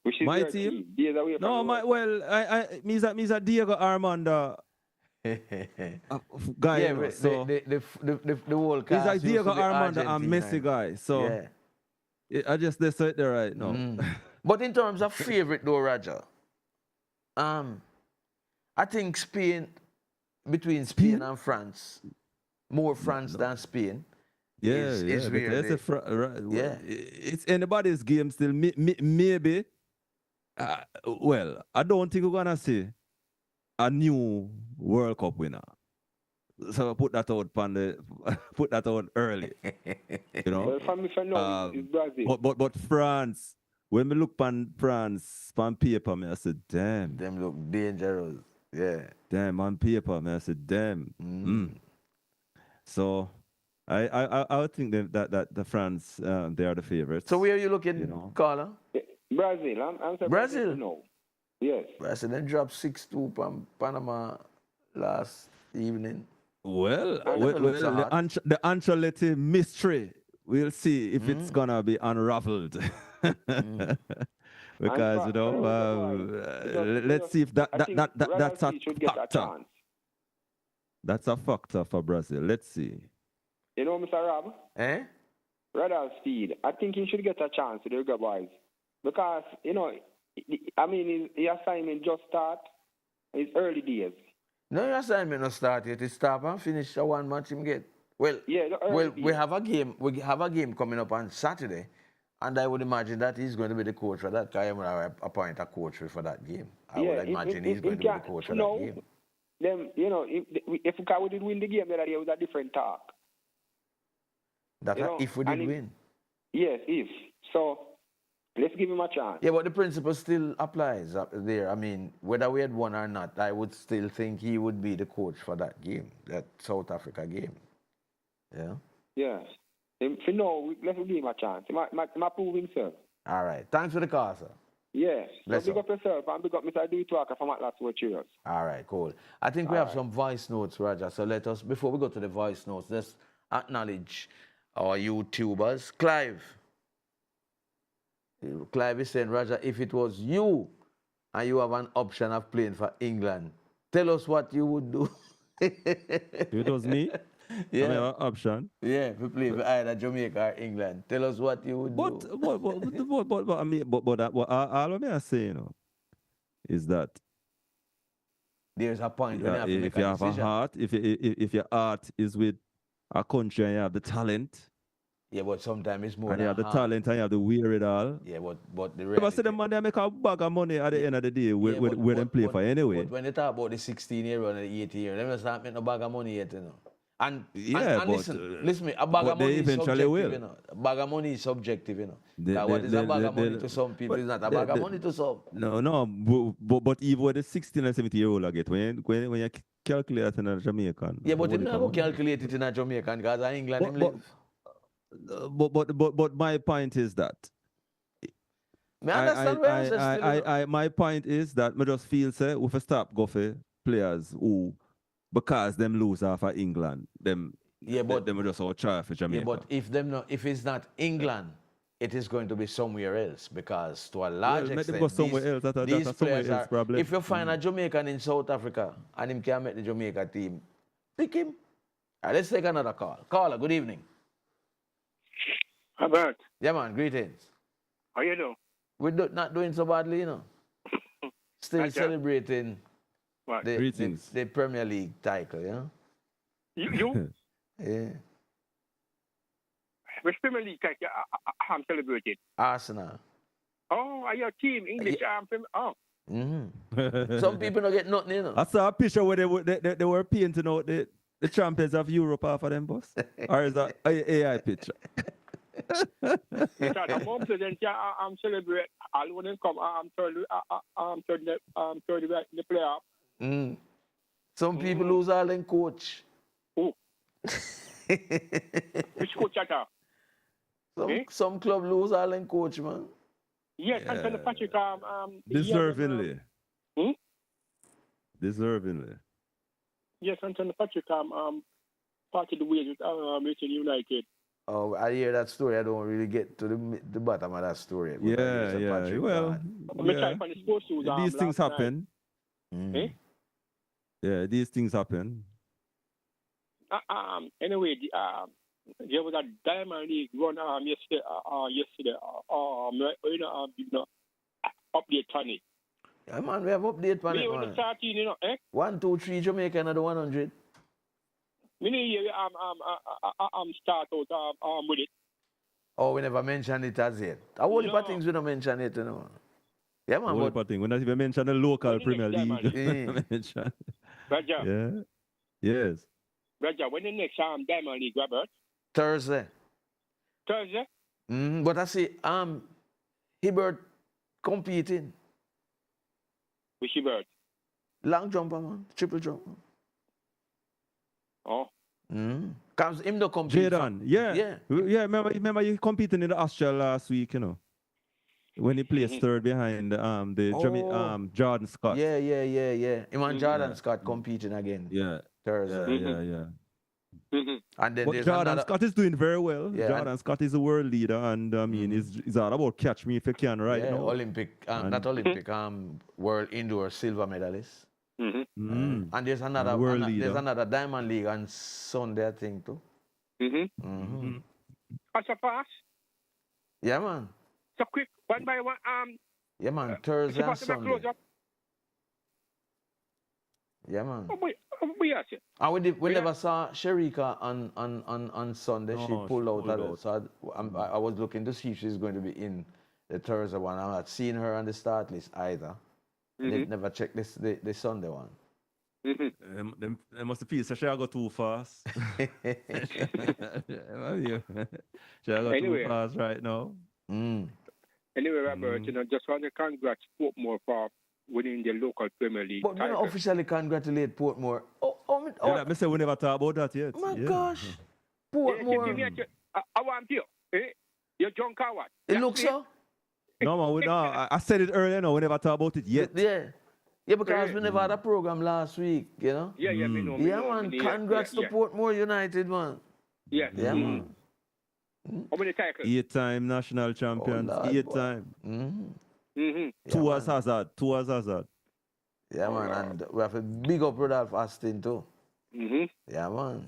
Which is My your team? Days away from No, the my World Cup. well, me's a Diego Armando guy. Yeah, you know, but so the whole he's cast a used Diego to be Armando and Argentina. Messi guy. So Yeah. I just they it there right now. But in terms of favorite though, Roger, I think Spain, between Spain and France, more France than Spain. Yeah, is yeah. But really, that's right. yeah. It's anybody's game still. Maybe. Well, I don't think we're gonna see a new World Cup winner. So put that out put that out early. You know. Well, for me, for now, it's Brazil. But France. When we look on France on paper, me I said, damn. Them look dangerous. Yeah. Damn, on paper, me I said, damn. So I think that the France they are the favorites. So where are you looking, caller? Brazil. I'm Brazil? No. Yes. Brazil then dropped 6-2 from Panama last evening. Well, never looked so hot. the Ancelotti mystery. We'll see if it's gonna be unraveled. Because you know, let's see if that's a factor. That's a factor for Brazil. Let's see. You know, Mr. Rob? Eh? Radal Speed. I think he should get a chance to the Uruguay boys. Because, you know, I mean, his assignment just start. It's early days. No, your assignment not start yet. It start and finish a one match him get. Well, yeah, we have a game. We have a game coming up on Saturday, and I would imagine that he's going to be the coach for that. I am going to appoint a coach for that game. I would imagine he's going to be the coach for that game. Them, you know, if we did win the game the other day, it was a different talk. That if we did win. Yes, if. So let's give him a chance. Yeah, but the principle still applies up there. I mean, whether we had won or not, I would still think he would be the coach for that game, that South Africa game. Yeah. Yeah. For now, let's give him a chance. He might prove himself. All right. Thanks for the call, sir. Yeah. Bless So big up. up yourself and big up Mr. D Talker from Atlas World Cheers. All right, cool. I think we have some voice notes, Roger. So let us, before we go to the voice notes, let's acknowledge our YouTubers. Clive. Clive is saying, Roger, if it was you and you have an option of playing for England, tell us what you would do. If it was me, Yeah. I have an option. Yeah, if you play for either Jamaica or England, tell us what you would do. But I mean, but all of me are saying, is that There's a point when you have to if make you a have decision. a heart, if your heart is with a country and you have the talent, Yeah, but sometimes it's more and you than have the half. talent and you have the wherewithal. Yeah, but the But reality. say the man they make a bag of money at the end of the day where, Yeah, where them play for anyway. But when they talk about the 16-year-old and the 18-year-old, they don't start making no bag of money yet, you know. And Yeah, and but, listen, a bag but of money they is eventually subjective, will. you know. A bag of money is subjective, you know. They- 'Cause what they- is a they- bag of they- money to some people is not a bag of money to some. No, but even with the 16 and 17-year-old I get, when you calculate in a Jamaican. Yeah, but what you it not go come? calculate it in a Jamaican because in England him live. But my point is that Me understand where you say still, you know. my point is that I just feel say if I stop go for players who because them lose off of England, them them just all try for Jamaica. Yeah, but if it's not England, it is going to be somewhere else because to a large make them extent, go somewhere else. That's these a somewhere players else are. problem. If you find a Jamaican in South Africa and him can make the Jamaica team, pick him. All right, let's take another call. Caller, good evening. Albert, Yeah, man, greetings. how you doing? We're not doing so badly, you know. Still Okay. celebrating What? the Premier League title, you know. You? Yeah. Which Premier League title I'm celebrating? Arsenal. Oh, are your team English? Oh. Mm-hmm. Some people don't get nothing, you know. I saw a picture where they were painting out the champions of Europe off of them bus. Or is that a AI picture? Because I'm home president, I'm celebrating. All when them come, I'm third in the playoff. Mm. Some people lose all them coach. Who? Which coach at all? Some club lose all them coach, man. Yes, Anthony Patrick. Deservingly. Deservingly. Yes, Anthony Patrick. Part of the ways with Richard United. Oh, I hear that story. I don't really get to the bottom of that story. But I hear St. Yeah. Patrick Well, gone. yeah. These things happen. Eh? Yeah, these things happen. Anyway, there was a Diamond League run yesterday. Update on it. Yeah, man, we have update on We it, on the man. 13, you know, eh? 1, 2, 3, Jamaica, another 100. I'm start out with it. Oh, we never mentioned it as yet. A whole heap of No. things we don't mention it, you know. Yeah, man. Whole But, heap of thing. We not even mention the local When the Premier next League. Diamond Mention- Roger, yeah. Yes. Roger, when the next Diamond League, Robert? Thursday. Thursday? But I see Hibbert competing. With Hibbert. Long jumper, man. Triple jumper. Oh. Because him no compete. Jadon, yeah. Yeah. Yeah, remember you competing in the Austria last week, you know. When he placed third behind Jordan Scott. Yeah. Him and Jordan Scott competing again. Yeah. Thursday. Yeah. And then But there's Jordan another. Scott is doing very well. Yeah, Jordan Scott is a world leader, and I mean, it's all about catch me if you can right Yeah, now. Olympic, not Olympic, world indoor silver medalist. And there's another World there's leader. another Diamond League on Sunday, I think, too. As a pass? Yeah, man. So quick, one by one. Yeah, man. Thursday and supposed to be Sunday. close up. Yeah, man. We are. And we never saw Sherika on Sunday. She No, pulled she out pulled of it. out. So I was looking to see if she's going to be in the Thursday one. I'm not seeing her on the start list either. They never checked the Sunday one. They must feel so she go too fast. She go Anyway. too fast right now. Anyway, Robert, just want to congratulate Portmore for winning the local Premier League But we title. don't officially congratulate Portmore. Yeah, me say we never talk about that yet. My Yeah. gosh. Yeah, Portmore. give me I want you. Eh? You're drunk or what? It looks so. No, man, no, I said it earlier, no, we never talk about it yet. Yeah. Yeah, because we never had a program last week, you know? Yeah, yeah, me know. Me Yeah, know, man. me know, Congrats to Portmore United, man. Yeah. Yeah, man. How many titles? 8-time national champions. Lord, 8-time. Mm-hmm. Two as Hazard. Yeah, man. And we have a big up Rudolph Austin, too. Mm-hmm. Yeah, man.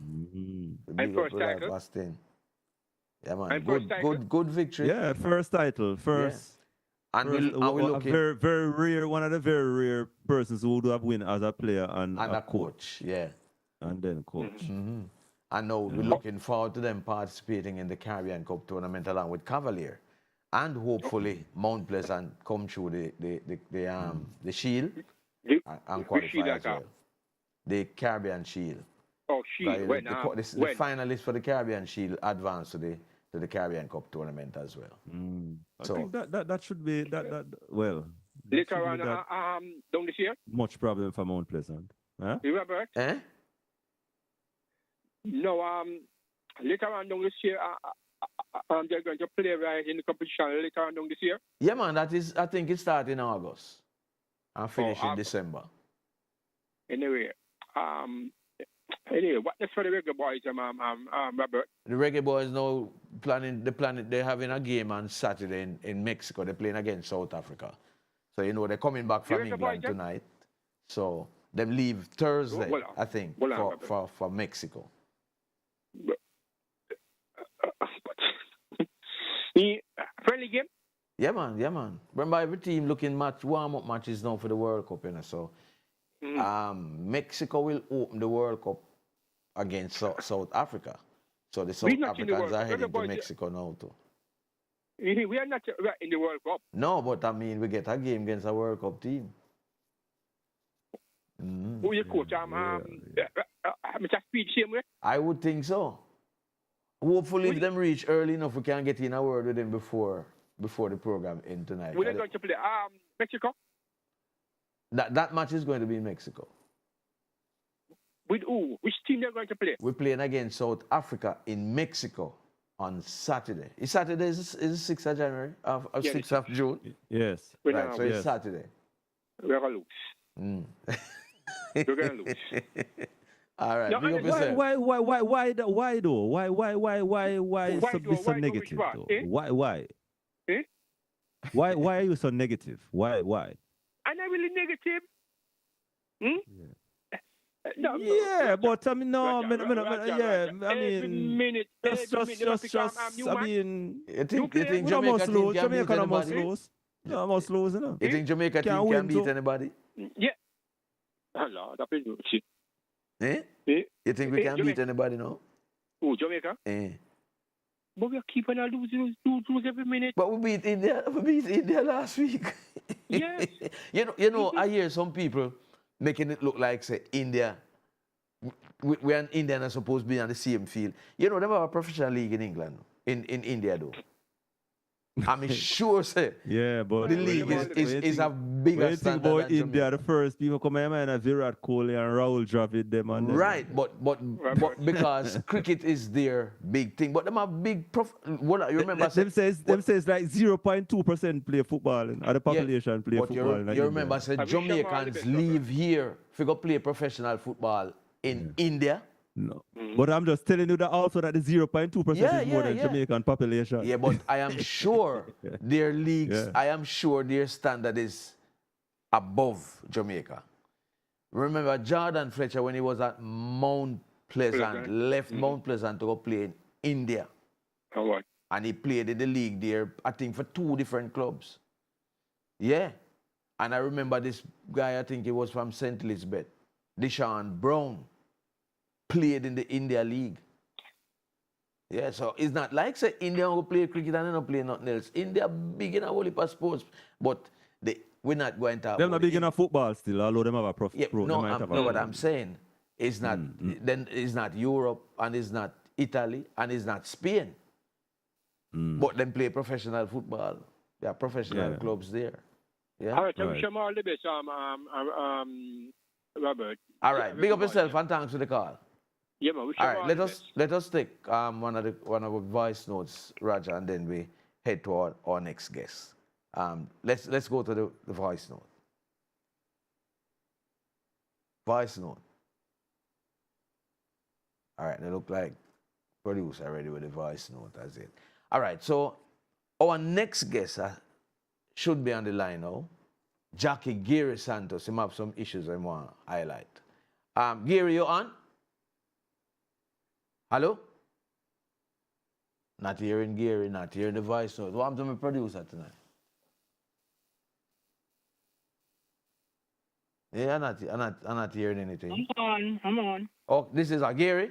And Big up first Rudolph title? Austin. Yeah, man. And first title? Good victory. Yeah, first title. First. And first, we looking very, very rare, one of the very rare persons who would have win as a player and a coach. Yeah. And then coach. And now we're looking forward to them participating in the Caribbean Cup tournament along with Cavalier. And hopefully Mount Pleasant come through the Shield and qualify as well. The Caribbean Shield. Oh, Shield. The finalists for the Caribbean Shield advance to the Caribbean Cup tournament as well. I think that should be well. Later on, down this year. Much problem for Mount Pleasant. Huh? You remember? Eh? No, later on down this year, they're going to play right in the competition later on down this year. Yeah, man. I think it starts in August and finish in December. Anyway, what next for the Reggae Boys, Robert? The Reggae Boys now they're having a game on Saturday in Mexico. They're playing against South Africa. So, they're coming back from England tonight. So, they leave Thursday, I think, for Mexico. Friendly game? Yeah, man. Remember, every team looking warm-up matches now for the World Cup, So, Mexico will open the World Cup against South Africa. So the South Africans are heading to Mexico now too. We are not in the World Cup. No, but I mean we get a game against a World Cup team. Who you coach? Mr. Speed Shame? I would think so. Hopefully, if them reach early enough, we can get in a word with them before the program ends tonight. We're going to play Mexico. That match is going to be in Mexico. With who? Which team they're going to play? We're playing against South Africa in Mexico on Saturday. Saturday is the 6th of January, 6th of June? Yes. Right, so it's Saturday. We're going to lose. We're going to lose. All right. No, why though? Why so negative though? Why? Eh? Why are you so negative? Why? I'm not really negative. No, yeah, but I mean, no, every minute, just, I mean, you think we almost lose. Jamaica almost lose. You almost lose, you know. You think Jamaica team can beat anybody? Yeah. Hello, that is shit. Eh? You think we can beat anybody now? Oh, Jamaica? But we are keeping on lose every minute. But we beat India last week. Yes. you know, I hear some people making it look like, say, India, we and India are supposed to be on the same field. You know, they have a professional league in England, in India, though. I'm sure, say, but the league is a bigger standard about than India, Jamaica. the first people come here, man, Virat Kohli and Rahul Dravid, them and them. Right, but because cricket is their big thing, but them are big what you remember? Them says like 0.2% play football, and the population play football. You remember, said Jamaicans leave here to go play professional football in India. No, but I'm just telling you that also that the 0.2% is more than Jamaican population. Yeah, but I am sure their leagues, I am sure their standard is above Jamaica. Remember Jordan Fletcher, when he was at Mount Pleasant, left Mount Pleasant to go play in India. And he played in the league there, I think, for 2 different clubs. Yeah. And I remember this guy, I think he was from St. Elizabeth, Deshaun Brown, played in the India League. Yeah, so it's not like, say, India will play cricket and they don't play nothing else. India big in a whole heap of sports, but we're not going to have... They're not big enough football still, although they have a pro. What I'm saying is not, then it's not Europe, and it's not Italy, and it's not Spain. But them play professional football. There are professional clubs there. Yeah. All right, I wish you all the best, Robert. All right, big up yourself and thanks for the call. Yeah, man. All right, let us take one of our voice notes, Roger, and then we head to our next guest. Let's go to the voice note. Voice note. All right, they look like producer already with the voice note. That's it. All right, so our next guest should be on the line now. Jackie Gary Santos. He might have some issues I want to highlight. Gary, you on? Hello? Not hearing Gary, not hearing the voice note. What happened to my producer tonight? Yeah, I'm not hearing anything. I'm on. Oh, this is Gary?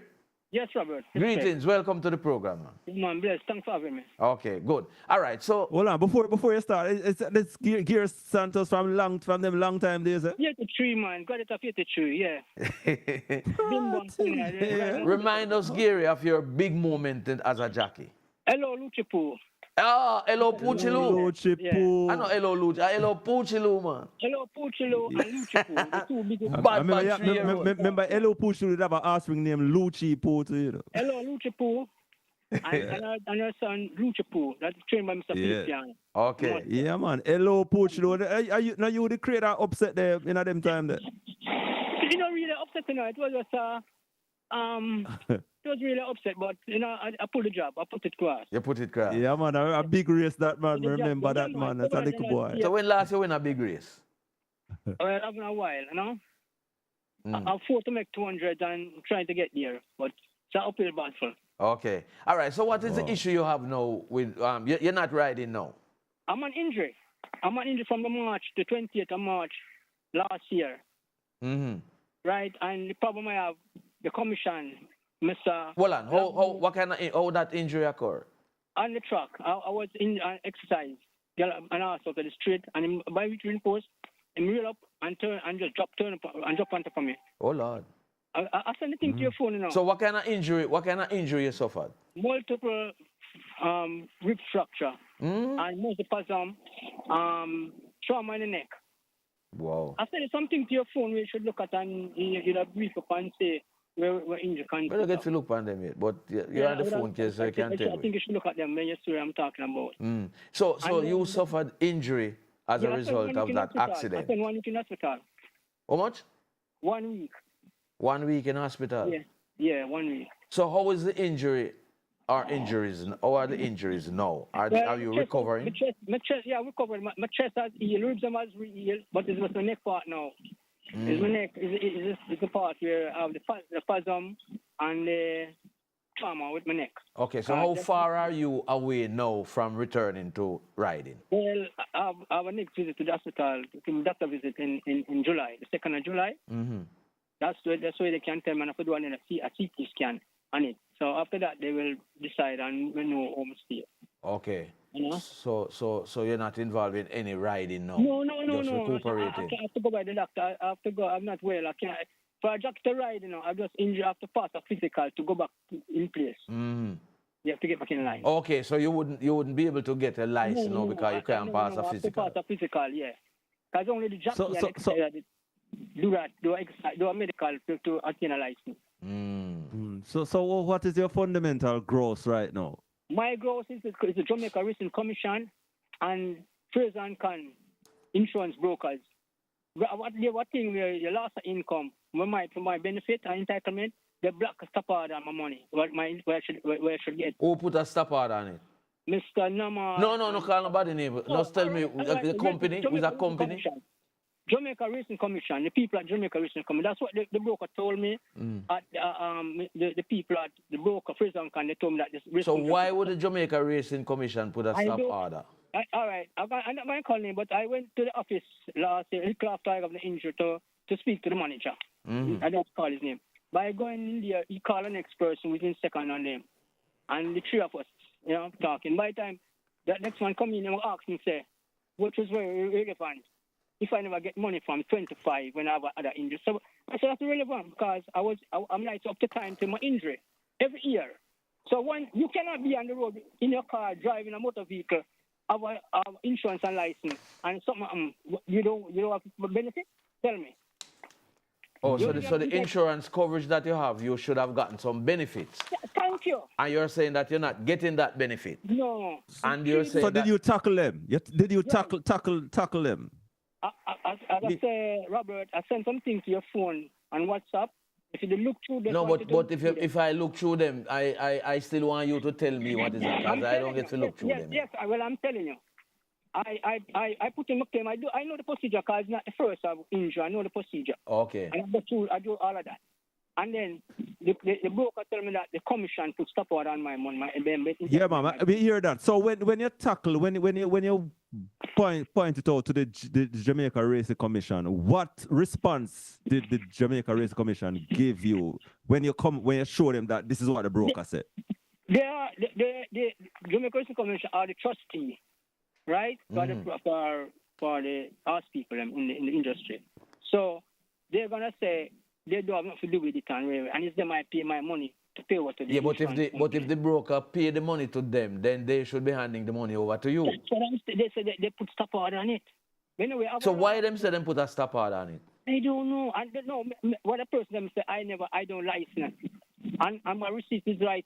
Yes, Robert. Greetings. Welcome to the program, man. Man, bless. Thanks for having me. Okay, good. All right, so... Hold on, before you start, it's Gary Santos from them long time days, eh? 83, man. Got it at 83, yeah. Remind us, Gary, of your big moment as a jockey. Hello, Luchipu. Hello, Puchilu. Luchipu. I know hello, Luchipu. Hello, Puchilu, man. Hello, Puchilu and Luchipu. The two biggest... Remember, hello, Puchilu, they have an offspring named Luchipu, too, you know. Hello, Luchipu. and your son, Luchipu. That's trained by Mr. Feliciano. Okay. Yeah, man. Hello, Puchilu. Are you the creator upset there in them time there? You know, really upset tonight. It was just... it was really upset, but you know, I pulled the job. I put it across. You put it across. Yeah, man, a big race that man. Remember that man. That's a little boy. So when last you win a big race? Well, I've been a while, you know. I'm forced to make 200 and trying to get there, but it's an uphill battle. Okay. All right. So what is the issue you have now with you're not riding now? I'm on injury. I'm on injury from the 20th of March last year. Mm-hmm. Right, and the problem I have, the commission, Mr. Hold on. How that injury occurred? On the track, I was in exercise, and also to the street, and by between post, I reel up and turn and just drop on top of me. Oh Lord. I send the thing to your phone now. So what kind of injury you suffered? Multiple rib fracture and multiple trauma in the neck. Wow. I send something to your phone you should look at and you brief up and say we're injured. I don't get to look on them yet, but you're on the phone case, so you can tell me. I think you should look at them when you see what I'm talking about. So you suffered injury as a result of that accident? I spent 1 week in hospital. How much? 1 week. 1 week in hospital? Yeah, 1 week. So how is the injury or injuries? How are the injuries now? Are you recovering? My chest, yeah, recovered. My chest has healed, ribs has healed, but it's my neck part now. It's my neck. It's the part where I have the spasm and the trauma with my neck. Okay, so how far are you away now from returning to riding? Well, I have a next visit to the hospital, to doctor visit in July, the 2nd of July. Mm-hmm. That's where they can tell me I have to do a CT scan on it. So after that, they will decide and we know home stay. Okay. You know? So you're not involved in any riding now? No. Just recuperating? I have to go by the doctor. I have to go. I'm not well. I can't. For a doctor to ride, I just injured after pass a physical to go back in place. Mm-hmm. You have to get back in line. Okay, so you wouldn't be able to get a license now because you can't pass a physical? I have to pass a physical, yeah. Because only the jockey do a medical to attain a license. So what is your fundamental growth right now? My growth is the Jamaica Racing Commission and Fraser and Con insurance brokers. What thing where you lost income, for my benefit and entitlement, they block a stop order on my money. Where I should get. Who put a stop order on it? Mr. Nama. No, call nobody name. Just tell me the company. Who's a company? Jamaica Racing Commission, the people at Jamaica Racing Commission. That's what the broker told me. At the people at the broker, Fraser and Con, they told me that this. So why would the Jamaica Racing Commission put a stop order? All right, I'm not going to call him, but I went to the office last year, after I got the injury, to speak to the manager. I don't call his name. By going in there, he called the next person within second on them. And the three of us, talking. By the time that next one come in and ask me, say, which was very relevant. If I never get money from 25 when I have other injuries. So I said that's irrelevant because I'm like up to time to my injury every year. So when you cannot be on the road in your car driving a motor vehicle, have insurance and license, and something you don't have benefit. Tell me. Oh, You so only have the to get- insurance coverage that you have, you should have gotten some benefits. Thank you. And you're saying that you're not getting that benefit. No. And you're saying So did that you tackle them? Did you tackle them? As I say, Robert, I sent something to your phone on WhatsApp. If you look through them, no, but if I look through them, I still want you to tell me what is it, because I don't get to look through them. Yes, well, I'm telling you. I put in my claim. I know the procedure because it's not the first I've injured. I know the procedure. Okay. And I do all of that. And then the broker tell me that the commission put stop order on my money. Yeah, ma'am. We hear that. So when you tackle, when you point it out to the Jamaica Racing Commission, what response did the Jamaica Racing Commission give you when you show them that this is what the broker said? The Jamaica Racing Commission are the trustee, right? For the arts people in the industry. So they're gonna say they don't have nothing to do with it, and it's them might pay my money to pay what to do. Yeah, but if the broker pay the money to them, then they should be handing the money over to you. That's what they said they put stop order on it. Anyway, So why them say them put a stop order on it? I don't know. I don't know what a person them say. I don't license, and my receipt is right.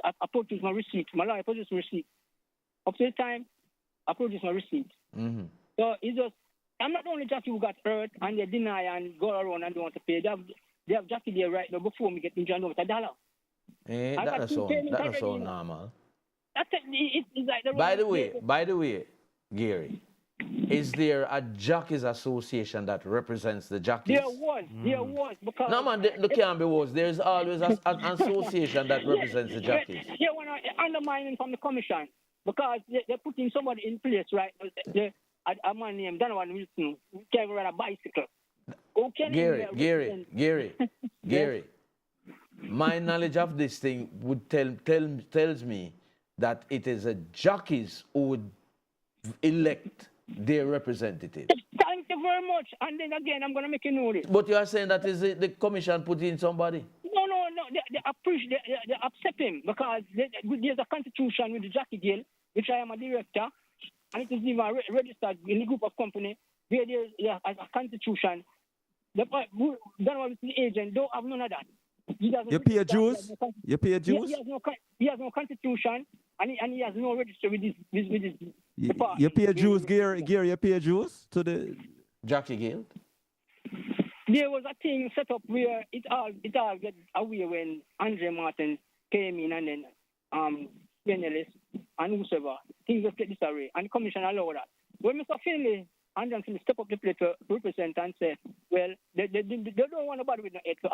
I produce my receipt. My lawyer produce my receipt. Up to the time, I produce my receipt. Mm-hmm. So it's just, I'm not the only jockey who got hurt and they deny and go around and don't want to pay. They have jockey there right now before me get injured over $1. That doesn't sound normal. That's it. It's like By the way, Gary, is there a jockeys association that represents the jockeys? There was because no man, there can't be was. There's always an association that represents the jockeys. They want to undermine from the commission because they're putting somebody in place, right? A man named Donovan Wilson who can ride a bicycle. Gary, my knowledge of this thing would tells me that it is a jockeys who would elect their representative. Thank you very much. And then again, I'm going to make you know this. But you are saying that is the commission put in somebody? No. They appreciate, they accept him because there's a constitution with the Jockey Guild, which I am a director, and it is even registered in the group of company where there's a constitution. Donovan Wilson agent don't have none of that. You pay dues? You pay dues? He has no constitution, and he has no register with this department. You pay dues, Gary, you pay dues to the Jockey Guild? There was a thing set up where it all get away when Andre Martin came in and then Benellis and whoever. Things just get disarray, and the commission allowed that. When Mr. Finley, Andre Finley step up the plate to represent and say, well, they don't want nobody with no head to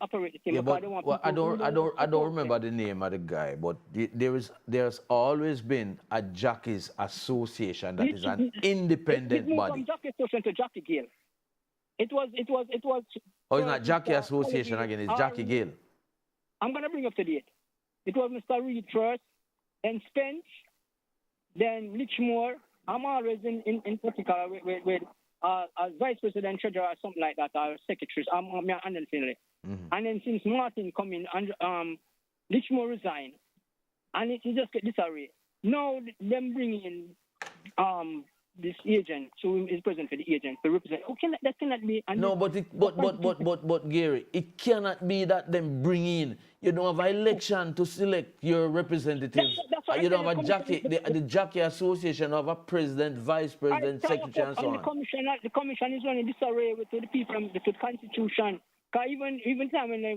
operate the team. Yeah, but I don't remember the name of the guy, but there's always been a jockeys association that is an independent body. From Jockey Association to Jockey Guild. It was. Oh, it's not Jockey Association again. It's Jockey Guild. I'm gonna bring up to date. It was Mr. Reed first, then Spence, then Lichmore. I'm always in particular with as vice president, treasurer, or something like that, or secretaries. I'm Andrew Finley. Mm-hmm. And then since Martin come in, and Lichmore resigned, and it just get disarray. Now them bring in this agent, so is present for the agent to represent. Okay, that cannot be. No, but Gary, it cannot be that them bring in. You don't have an election to select your representatives. You don't have a jockey. The Jockey Association have a president, vice president, secretary, and so on. The commission is running disarray with the people with the constitution. Because even time when I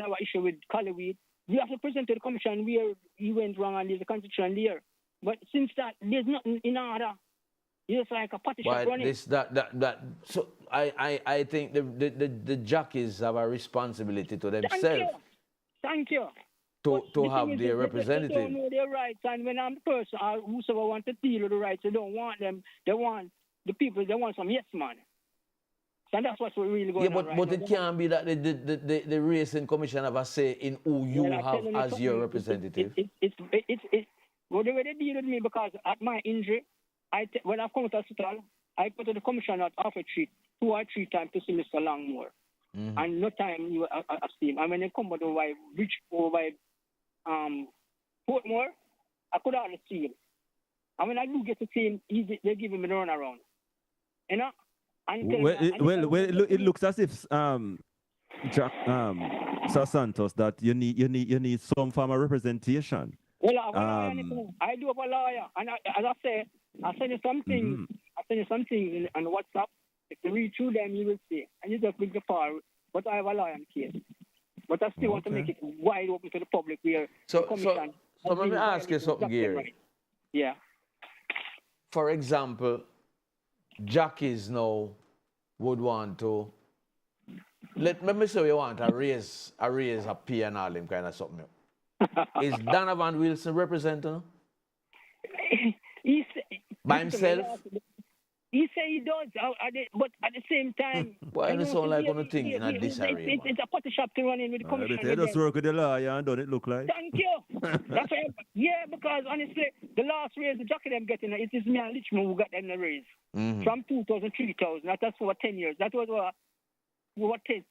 was issue with Collyweed, we have to present to the commission where he went wrong and there's a constitution there. But since that, there's nothing in order. It's like a party shop running. So I think the jockeys have a responsibility to themselves. Thank you. To have their representative. They don't know their rights, and when I'm the person whosoever want to deal with the rights, they don't want them. They want the people. They want some yes man. And that's what's really going on. But it can't be that the racing commission have a say in who you have as your representative. Well, the way they deal with me, because at my injury, when I come to the hospital, I go to the commission at half a 2 or 3 times to see Mr. Langmore. Mm-hmm. And no time you see him. And when they come over by Portmore, I could hardly see him. And when I do get to see him, they give him a runaround. You know? And it looks as if Jack Sir Santos that you need some form of representation. Well, I do have a lawyer, and as I say, I send you something. I send you something on WhatsApp. If you read through them, you will see, and you just bring the file. But I have a lawyer case. But I still want to make it wide open to the public. So let me ask you something, Gary. Right. Yeah. For example, jockeys now would want to let me say you want to raise a pay and all them kind of something. Is Donovan Wilson representing? By himself? He say he does, but at the same time... Why does it sound like one thing in this area? It's a potty shop to run in with the commission. They just work with the lawyer and don't it look like? Thank you. That's why, because honestly, the last raise the jockey them getting, it is me and Lichman who got them the raise. From 2,000, 3,000. That's for 10 years. That was what 10,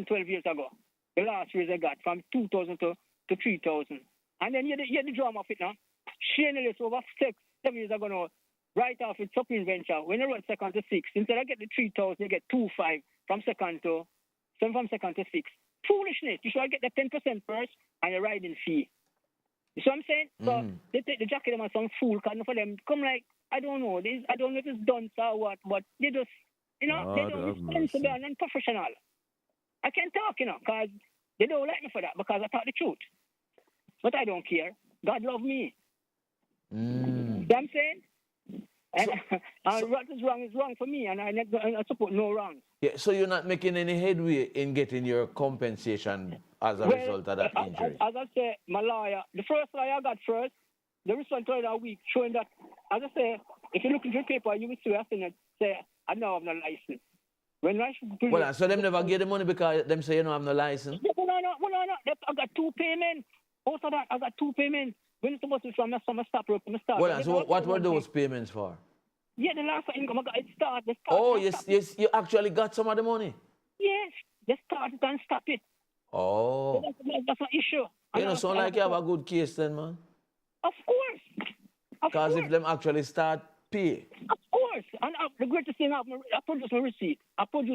12 years ago. The last raise I got from 2,000 to 3,000. And then you had the drama of it now. Shane Ellis over 7 years ago now. Right off with Supreme Venture, when you run second to 6, instead of get the 3,000, you get 2,500 from second to 6. Foolishness. You should get the 10% first and your riding fee. You see what I'm saying? So they take the jacket them as some fool, because for them come like, I don't know if it's done or what, but they just, they don't responsible and unprofessional. I can't talk, because they don't like me for that, because I talk the truth. But I don't care. God love me. You know what I'm saying? And what is wrong for me, and I support no wrong. Yeah, so you're not making any headway in getting your compensation as a result of that injury? As I say, my lawyer, the first lawyer I got first, the result of that week showing that, as I say, if you look into the paper, you will see I say, I know I'm not licensed. Well, so them never get the money because them say you don't have no license? No. I got 2 payments. Also that, I got 2 payments. When it's supposed to be from my stop rope, Well, so what were those payments for? Yeah, the last income I got, it started. Oh, yes, you actually got some of the money? Yes, they started and stop it. Oh. So that's an issue. You sound like you have a good case then, man. Of course. Because if them actually start pay. Of course. And the greatest thing, I produce my receipt. See what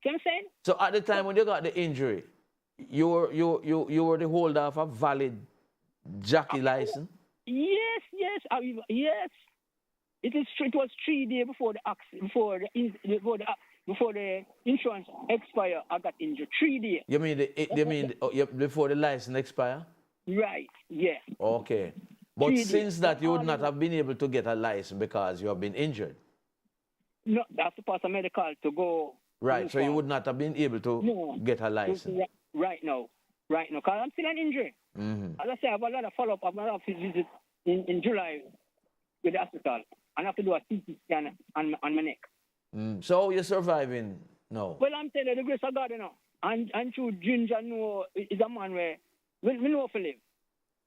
I'm saying? So at the time when you got the injury, you were the holder of a valid jockey license? Yes. It was 3 days before the accident, before the insurance expire. I got injured. 3 days. You mean before the license expire? Right. Yeah. Okay. But since that, you would not have been able to get a license because you have been injured. No, that's to pass a medical to go. Right. So you would not have been able to get a license. Right now, because I'm still an injury. As I say, I have a lot of follow-up. I have a office visit in July with the hospital. And I have to do a CT scan on my neck. So you're surviving now? Well, I'm telling you, the grace of God, And through Ginger is a man where we know for live.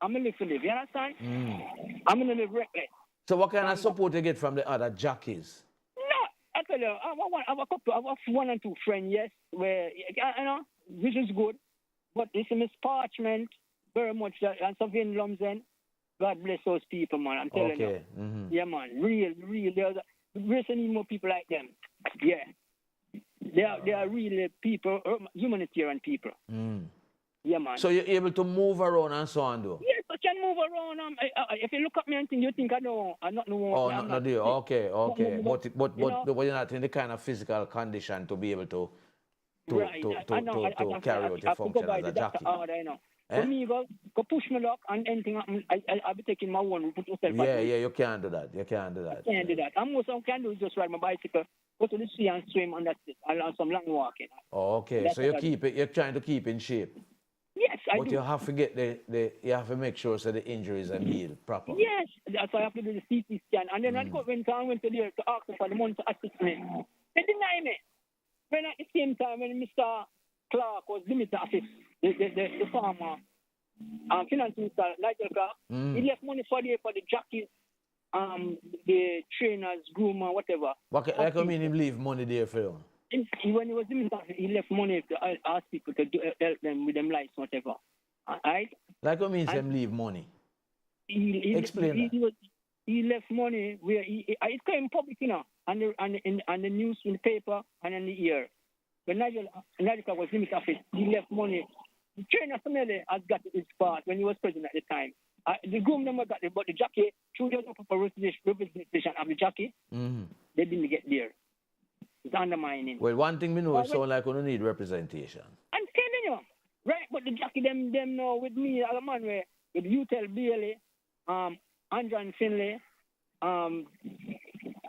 I'm going to live for live. You understand? I'm going to live reckless. So what kind of support you get from the other jockeys? No, I tell you, I have 1 or 2 friends, yes, where, which is good. But it's a misparchment very much, and something Lumsen. God bless those people, man. I'm telling you. Yeah, man. Real. There's any more people like them. Yeah. They are really people, humanitarian people. Yeah, man. So you're able to move around and so on, though? Yes, I can move around. If you look at me and think, you think I know. I'm not no. Oh, not do. Okay. But you're not in the kind of physical condition to be able to carry out your function as a jockey. For me, go push me luck and anything I'll be taking my one. Yeah, you can't do that. I can't do that. And most I can do is just ride my bicycle, go to the sea and swim, and that's it. And some long walking. Oh, okay. That's so you're trying to keep in shape. Yes, I do. But you have to get you have to make sure so the injuries are healed properly. Yes, that's why I have to do the CT scan. And then I went to there to ask for the money to assist me. They deny me. When at the same time when Mr. Clark was limited office, the farmer, finance minister Nigel Clark, he left money for the jockeys, the trainers, groomer, whatever. Like I mean, he leave money there for you? When he was limited office, he left money to ask people to help them with them lights, whatever. Right? Like I mean, him leave money. Explain that. he left money where it came public, you know, and the news in the paper and in the ear. When Nigel Clark was limit office, he left money. The trainer Samele has got his part when he was president at the time. The groom never got it, but the jockey, through the representation of the jockey, they didn't get there. It's undermining. Well, one thing we know is sound like we don't need representation. I'm telling you, right? But the jockey, them know with me, as a man, with UTL Bailey, Andrew and Finlay,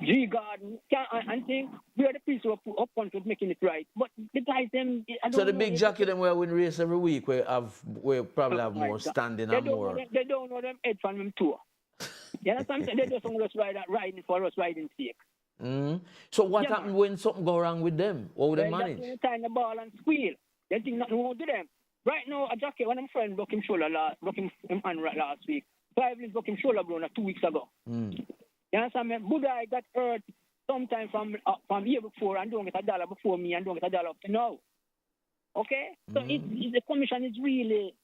G Garden, and things, we are the people who are up front with making it right. But the guys, them, I don't So the know, big jockey, them where win race every week, we probably have more standing and more. They don't know them head from them tour. You understand? They just want us riding for us riding sake. So what happened when something go wrong with them? What would they manage? They time the ball and squeal. They think nothing wrong to them. Right now, a jockey, one of my friends broke him shoulder broke him hand last week. 5 years broke him shoulder bone 2 weeks ago. You understand me? Buddha got hurt sometime from year before and don't get $1 before me and don't get $1 up to now. Okay? So the commission is really,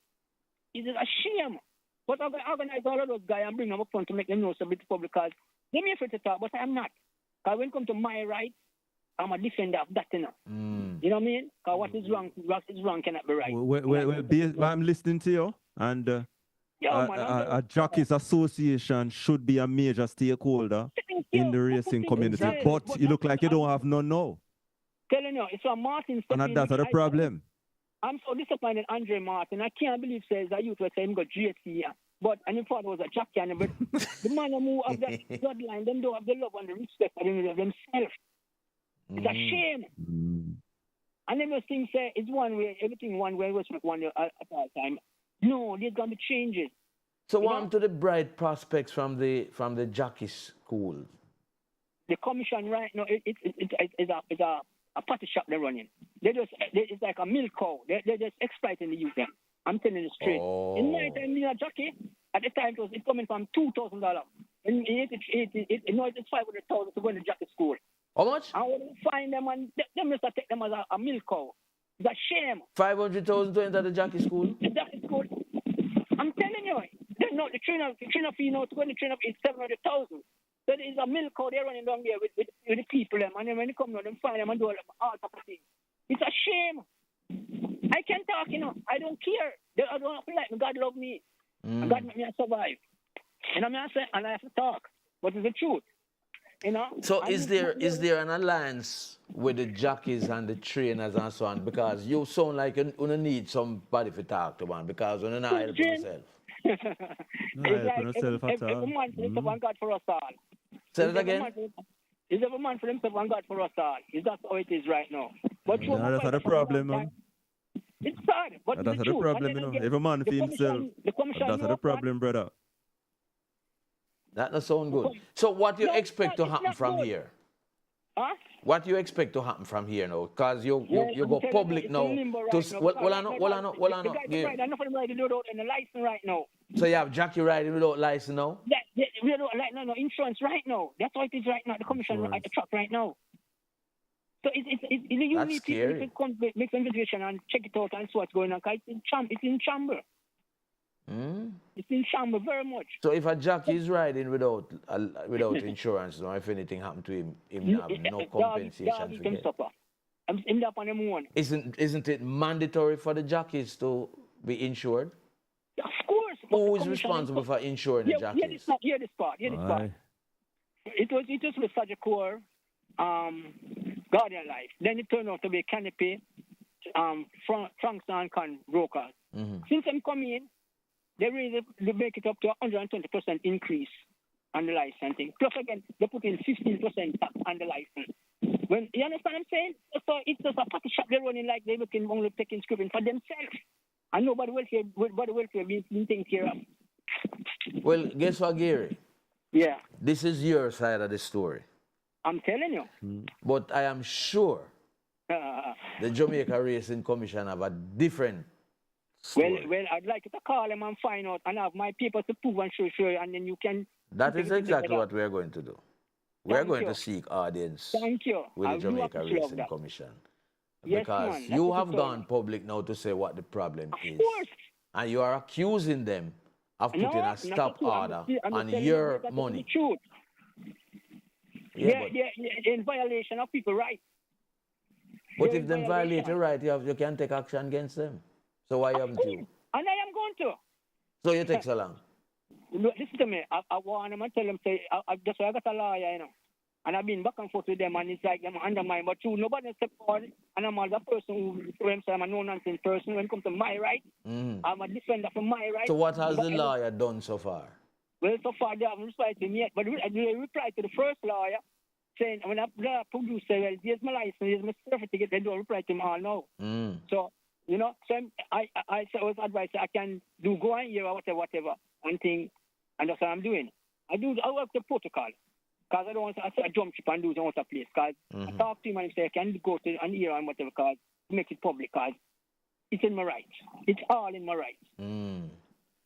it's a shame. But I organize all of those guys and bring them up front to make them know something to public because they may afraid to talk, but I'm not. Because when it comes to my rights, I'm a defender of that, you know. You know what I mean? Because what is wrong cannot be right. Well, I'm listening to you, and a jockeys association should be a major stakeholder in the racing community. But you look like you don't have none now. Telling you, it's a Martin. And that's the problem. I'm so disappointed, Andre Martin. I can't believe says that youth was saying he got GSC here. But and he thought it was a jockey, but the man who have that bloodline, them don't have the love and the respect for themselves. It's a shame. And everything say it's one way, everything one way, was one way at all time. No, there's gonna be changes. So what happened to the bright prospects from the jockey school? The commission right now it's a party shop they're running. It's like a milk cow. They're just exploiting the youth. I'm telling you straight. In my time, a jockey, at the time it's coming from $2,000. In it's $500,000 to go to jockey school. How much? I would find them and them just take them as a milk cow. It's a shame. 500,000 to enter the jockey school? The jockey school. I'm telling you, the trainer fee now to go to the trainer is 700,000. So there's a milk cow they're running down there with the people them, and then when they come down, they find them and do all type of things. It's a shame. I can talk, you know. I don't care. I don't feel like God love me. God make me survive. You know what I'm saying? And I have to talk. But it's the truth. You know? So is there an alliance with the jockeys and the trainers and so on? Because you sound like you need somebody to talk to, man, because you're not helping yourself. Every man for himself and God for us all. Say that again? Is every man for himself and God for us all. Is that how it is right now? But that's not the problem, man. It's sad, but that's not the problem, you know. Every man for himself. That's not the problem, brother. That doesn't sound good. So what do you expect to happen from here? Huh? What do you expect to happen from here now? Because you go public now. Well, I know. Enough of them riding without any license right now. So you have jockey riding without license now? No insurance right now. That's what it is right now. The commission at the track right now. So it's you need people to make an investigation and check it out and see what's going on. Because it's in chamber. It's in chamber very much. So if a jockey is riding without insurance, or if anything happened to him have no compensation to get. I'm up on them one. Isn't it mandatory for the jockeys to be insured? Of course. Who is responsible for insuring the jockeys? Hear this part. It was with Sagicor, Guardian Life. Then it turned out to be Canopy, Franks and Con Brokers. Since I'm coming, they make it up to 120% increase on the licensing. Plus again, they put in 15% tax on the license. When you understand what I'm saying? So it's just a party shop they're running like they looking only taking scripting for themselves. And nobody welfare being taken care of. Well, guess what, Gary? Yeah. This is your side of the story. I'm telling you. But I am sure the Jamaica Racing Commission have a different story. Well, I'd like you to call them and find out and have my people to prove and show you, and then you can... That is exactly what we're going to do. We're going to seek audience with the Jamaica Racing Commission. Because you have gone public now to say what the problem is. Of course. And you are accusing them have put in a stop order on your money. Yeah, they're in violation of people's rights. But if they violate your right, you can take action against them. So why haven't you? And I am going to. So you take so long? Look, listen to me. I want them and tell them, say, that's why I got a lawyer, you know. And I've been back and forth with them, and it's like them undermine. But you, nobody step forward. And I'm a person who himself, I'm a no-nonsense person. When it comes to my right, I'm a defender for my right. So what has the lawyer done so far? Well, so far they haven't replied to me yet. But they replied to the first lawyer, saying, when I produce, well, here's my license, here's my certificate, they don't reply to him all now. So, you know, so I was advised I can go on here or whatever, one thing, and that's what I'm doing. I work the protocol. Because I don't want to jump ship and do it in other place. Because I talk to him and say I can go to an ear and whatever, because make it public, because it's in my rights. It's all in my rights.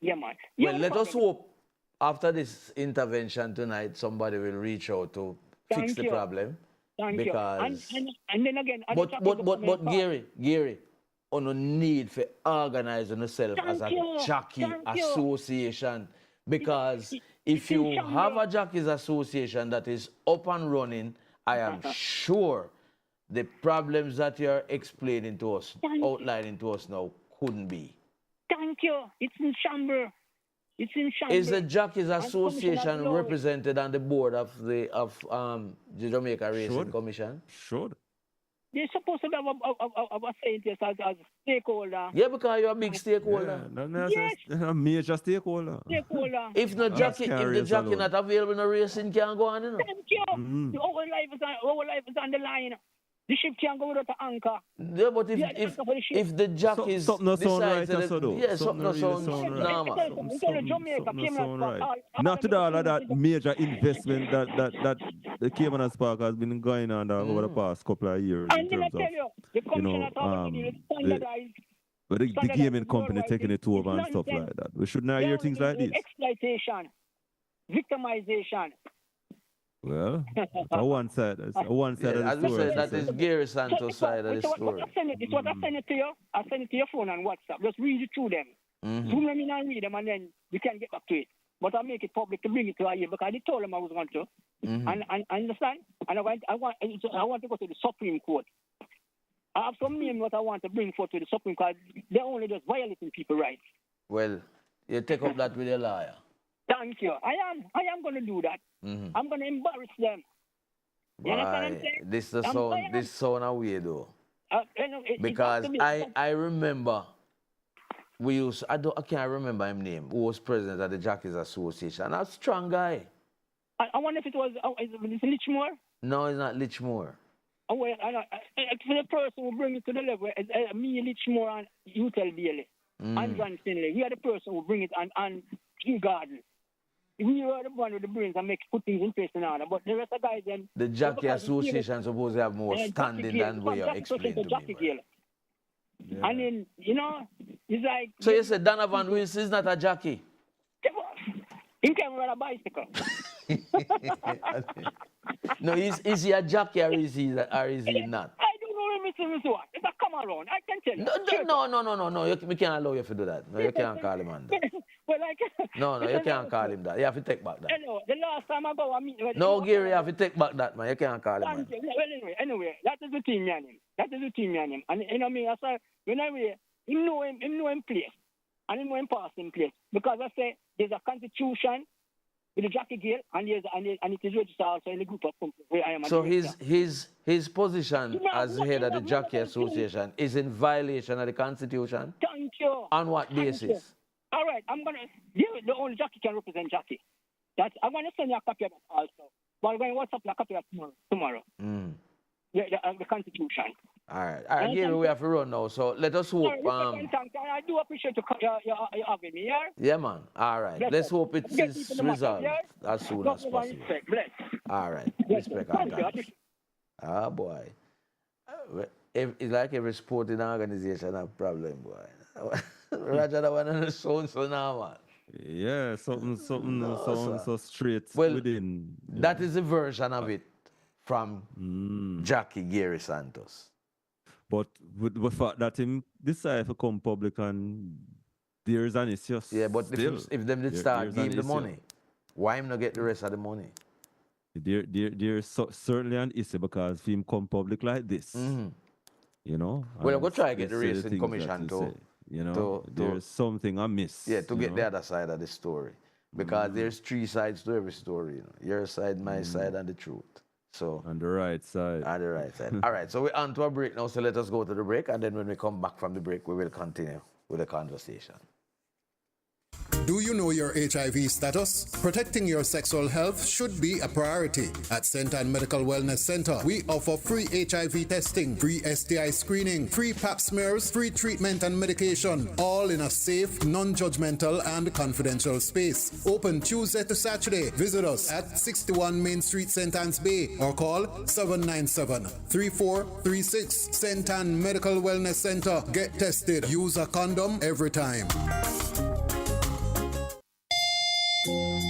Yeah, man. Well, let us hope after this intervention tonight, somebody will reach out to fix the problem. Thank you. And then again, but Gary, on no need for organizing yourself as a jockey association, because if you have a jockeys association that is up and running, I am sure the problems that you're explaining to us, outlining to us now, couldn't be. Thank you. It's in Chamber. It's in Chamber. Is the Jockeys Association represented on the board of the Jamaica Racing Commission? Sure. They're supposed to have a say as stakeholder. Yeah, because you're a big stakeholder. Yes. A major stakeholder. If the jockey not available, no racing can go on. You know? Thank you. Our life is on the line. The ship can't go without an anchor. Yeah, but if the jockeys something not sound right, yeah, something not sound normal. Not to all of that major investment that the Cayman Park has been going on over the past couple of years. And then I tell you, the commissioner the gaming company taking it over and stuff like that. We should not hear things like this. Exploitation, victimization. Well, it's a one side of the story. As we said, that is Gary Santos' side of the story. It's what I send it to you. I send it to your phone on WhatsApp. Just read it through them. Zoom them in and read them, and then you can get back to it. But I make it public to bring it to you because I told them I was going to. And understand? And I want to go to the Supreme Court. I have some name what I want to bring forth to the Supreme Court. They're only just violating people's rights. Well, you take up that with your lawyer. Thank you. I am going to do that. I'm going to embarrass them. You understand what I'm saying? This sound away though. Because I remember I can't remember his name, who was president of the Jockeys Association. A strong guy. I wonder if it was is it Lichmore? No, it's not Lichmore. Oh, well, for the person who bring it to the level, me, Lichmore, and Utel Bailey, and John Finlay. We are the person who bring it and King Garden. We are the one with the brains and put things in place in order. But the rest of the guys then. The Jockey Association supposed to have more standing than what you explained to me. Yeah. And then, you know, it's like. So you said Donovan Wilson is not a jockey? He can ride a bicycle. No, is he a jockey or is he not? I don't know, Mr. What. If I come around, I can tell you. No. We can't allow you to do that. No, you can't call him on that. Well, I can. No, you can't call him that. You have to take back that. Hello, the last time I go, No, Gary, you have to take back that, man. You can't call him on that. Well, anyway, that is the team, man. That is the team, man. And you know me, I say, when I wear, you know him place. And you know him pass in place. Because I say, there's a constitution with the Jackie Gill, and it is registered also in the group of companies where I am. So his position as head of the Jockey Association is in violation of the Constitution? Thank you. On what basis? All right, the only jockey can represent jockey. I'm going to send you a copy of that also. But I'm going to WhatsApp you a copy of tomorrow. The Constitution. All right, Gary, we have to run now, so let us hope. I do appreciate you having me here. Yeah, man. All right. Let's hope it's resolved as soon as possible. All right. Respect. Ah, boy. It's like every sporting organization have problem, boy. Roger, that one sounds so normal. Yeah, something sounds so straight within. Yeah. That is a version of it from Jackie Gary Santos. But with the fact that him decide to come public and there's an issue. Yeah, but if them did start give the issue. money, why him not get the rest of the money? There's certainly an issue because if him come public like this, you know. Well, I'm going to try to get it's the racing things commission that to, say, you know, there's something amiss. Yeah, to get know? the other side of the story. Because there's three sides to every story. You know? Your side, my side, and the truth. So on the right side. On the right side. All right, so we're on to a break now, so let us go to the break, and then when we come back from the break, we will continue with the conversation. Do you know your HIV status? Protecting your sexual health should be a priority. At St. Anne Medical Wellness Center, we offer free HIV testing, free STI screening, free pap smears, free treatment and medication, all in a safe, non-judgmental and confidential space. Open Tuesday to Saturday. Visit us at 61 Main Street, St. Anne's Bay, or call 797-3436. St. Anne Medical Wellness Center. Get tested. Use a condom every time.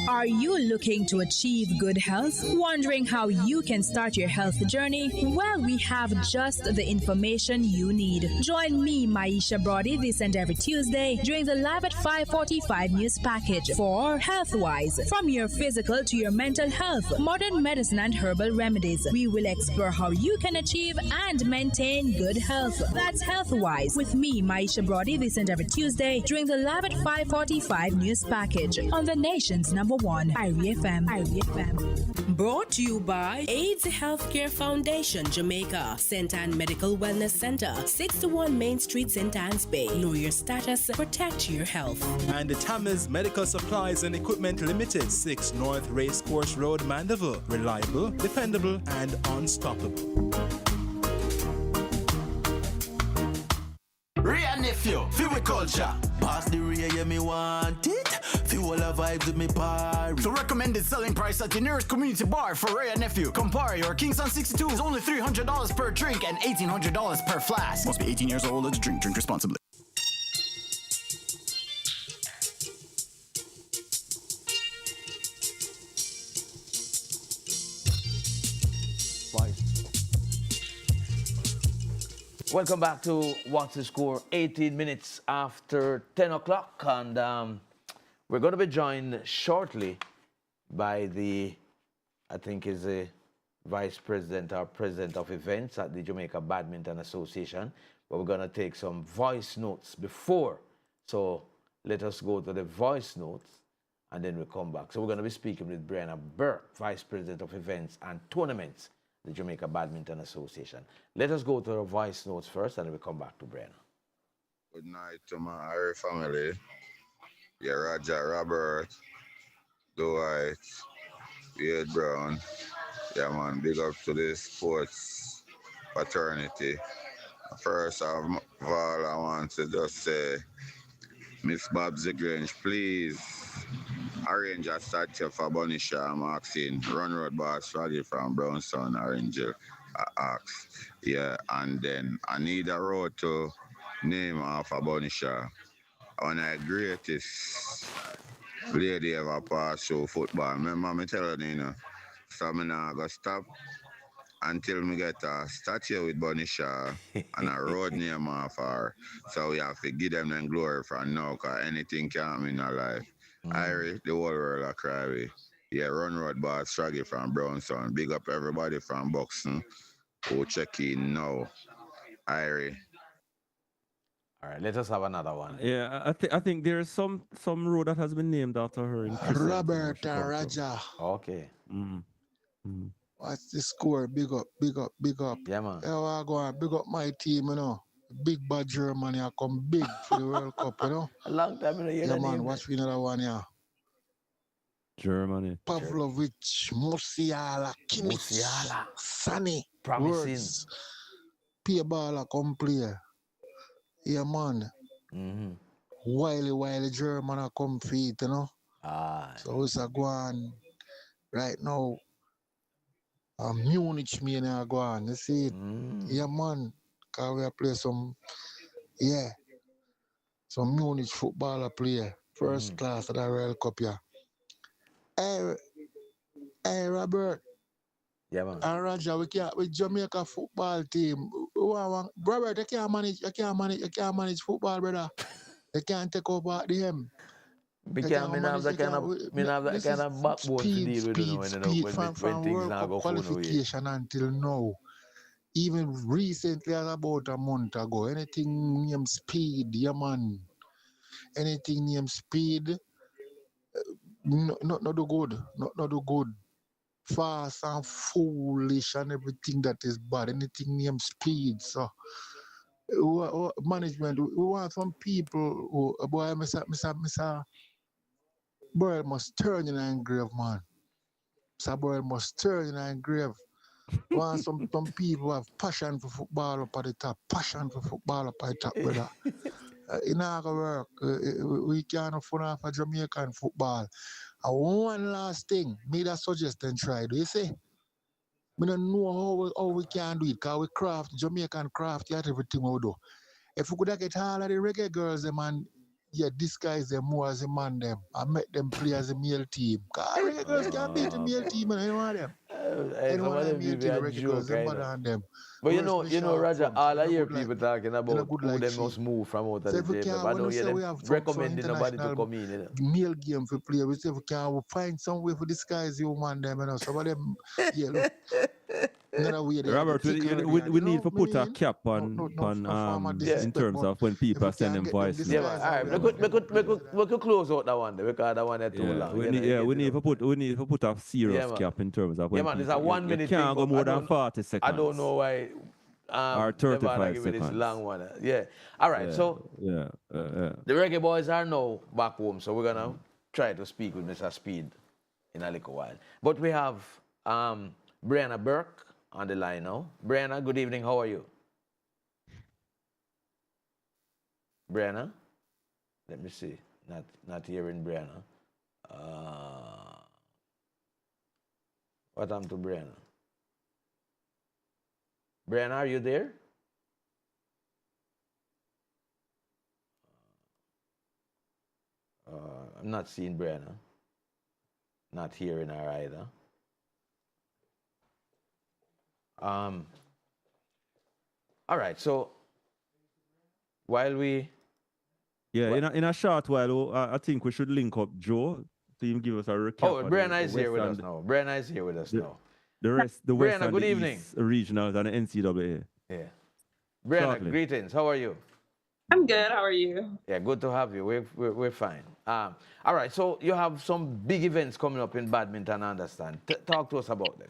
Are you looking to achieve good health? Wondering how you can start your health journey? Well, we have just the information you need. Join me, Maisha Brody, this and every Tuesday during the Live at 5:45 news package for Healthwise. From your physical to your mental health, modern medicine and herbal remedies. We will explore how you can achieve and maintain good health. That's Healthwise with me, Maisha Brody, this and every Tuesday during the Live at 5:45 news package on the nation's number one, IRIE FM. Brought to you by AIDS Healthcare Foundation, Jamaica, St. Anne Medical Wellness Center, 61 Main Street, St. Anne's Bay. Know your status, protect your health. And the Tammuz Medical Supplies and Equipment Limited, 6 North Racecourse Road, Mandeville. Reliable, dependable, and unstoppable. Ray and nephew, feel with culture. Pass the Ray, yeah, me want it. Feel all the vibes with me party. So recommended selling price at your nearest community bar for Ray and nephew. Campari or Kingston 62 is only $300 per drink and $1,800 per flask. Must be 18 years old to drink. Drink responsibly. Welcome back to What's the Score, 18 minutes after 10 o'clock. And we're going to be joined shortly by I think is the Vice President or President of Events at the Jamaica Badminton Association. But we're going to take some voice notes before. So let us go to the voice notes and then we'll come back. So we're going to be speaking with Brianna Burke, Vice President of Events and Tournaments, the Jamaica Badminton Association. Let us go to the voice notes first, and then we come back to Brianna. Good night to my Harry family. Yeah, Roger, Robert, Dwight, Wade Brown. Yeah, man, big up to the sports fraternity. First of all, I want to just say, Miss Babsy Grange, please arrange a statue for Bonisha Maxine, Run Road Boss Froggy from Brownstown, Orange, Axe. Yeah, and then I need a road to name after Bonisha. One of the greatest lady ever passed through football. Remember me telling you, so I'm not going to stop until me get a statue with Bonisha and a road name after her. So we have to give them the glory from now, because anything can happen in our life. Irie, the whole world will cry with. Yeah, Run Road Boss Froggy from Brownstown. Big up everybody from Buxton who check in now. Irie. All right, let us have another one. Yeah, I think there's some road that has been named after her in Christmas. Robert and Raja. Okay. What's the score? Big up, big up, big up. Yeah, man. Yeah, I go and big up my team, you know. Big bad Germany, I come big for the World Cup, you know. A long time, you know. Yeah, man, watch me another one, yeah. Germany. Pavlovic, Musiala, Kimmich, Sani, Promising. Wirtz, P-Baller, come play. Yeah, man. Wiley German, I come feed, you know. So it's a go on right now. Munich, me and I go on. You see it? Yeah, man. Because we play some Munich footballer player. First class of the World Cup, yeah. Hey, Robert. Yeah, man. And Roger, with Jamaica football team. Robert, you can't manage football, brother. They can't take over the hem. Because I have that kind of backbone to deal with, when things World now Cup go full way. qualification until now. Even recently, about a month ago, anything named Speed, yeah man. Anything named Speed, not do good, not do good. Fast and foolish and everything that is bad. Anything named Speed, so. Management, we want some people who, boy, Mr. Boy must turn in and grave, man. Mr. Boy must turn in and grave. We want some people who have passion for football up at the top, passion for football up at the top, brother. It not gonna work. We can't afford off a Jamaican football. And one last thing, me that suggest and try, do you see? We don't know how we can do it, because we craft, Jamaican craft, yet everything we do. If we could get all of the reggae girls, them and disguise them more as a man, them, and make them play as a male team. Because reggae girls can't beat the male team, and I don't want them. I don't want them male team, the reggae girls, them better than them. But you know, Roger, all I hear people talking about who they must move from out of the table. But I don't hear them recommending nobody to come in. You know? Male game for play. We say we can find some way for disguise you man them, you know. Some of them, yeah, look. Robert, we need to put a cap on in terms of when people are sending voices. Yeah, all right. We could close out that one because that one is too long. We need to put a serious cap in terms of when man, it's a 1 minute. Can't go more than 40 seconds. I don't know why. Or 35 seconds. This long one. Yeah. All right. So the Reggae Boys are now back home, so we're gonna try to speak with Mr. Speed in a little while. But we have Brianna Burke on the line now. Brianna, good evening. How are you? Brianna? Let me see. Not hearing Brianna. What happened to Brianna? Brianna, are you there? I'm not seeing Brianna. Not hearing her either. All right, so while we... Yeah, in a short while, I think we should link up Joe to him give us a recap. Oh, Brianna is here with us now. Brianna is here with us now. The West Brianna, and good the evening. East regionals and the NCAA. Yeah. Brianna, Shortly. greetings. How are you? I'm good. How are you? Yeah, good to have you. We're fine. All right, so you have some big events coming up in badminton, I understand. Talk to us about them.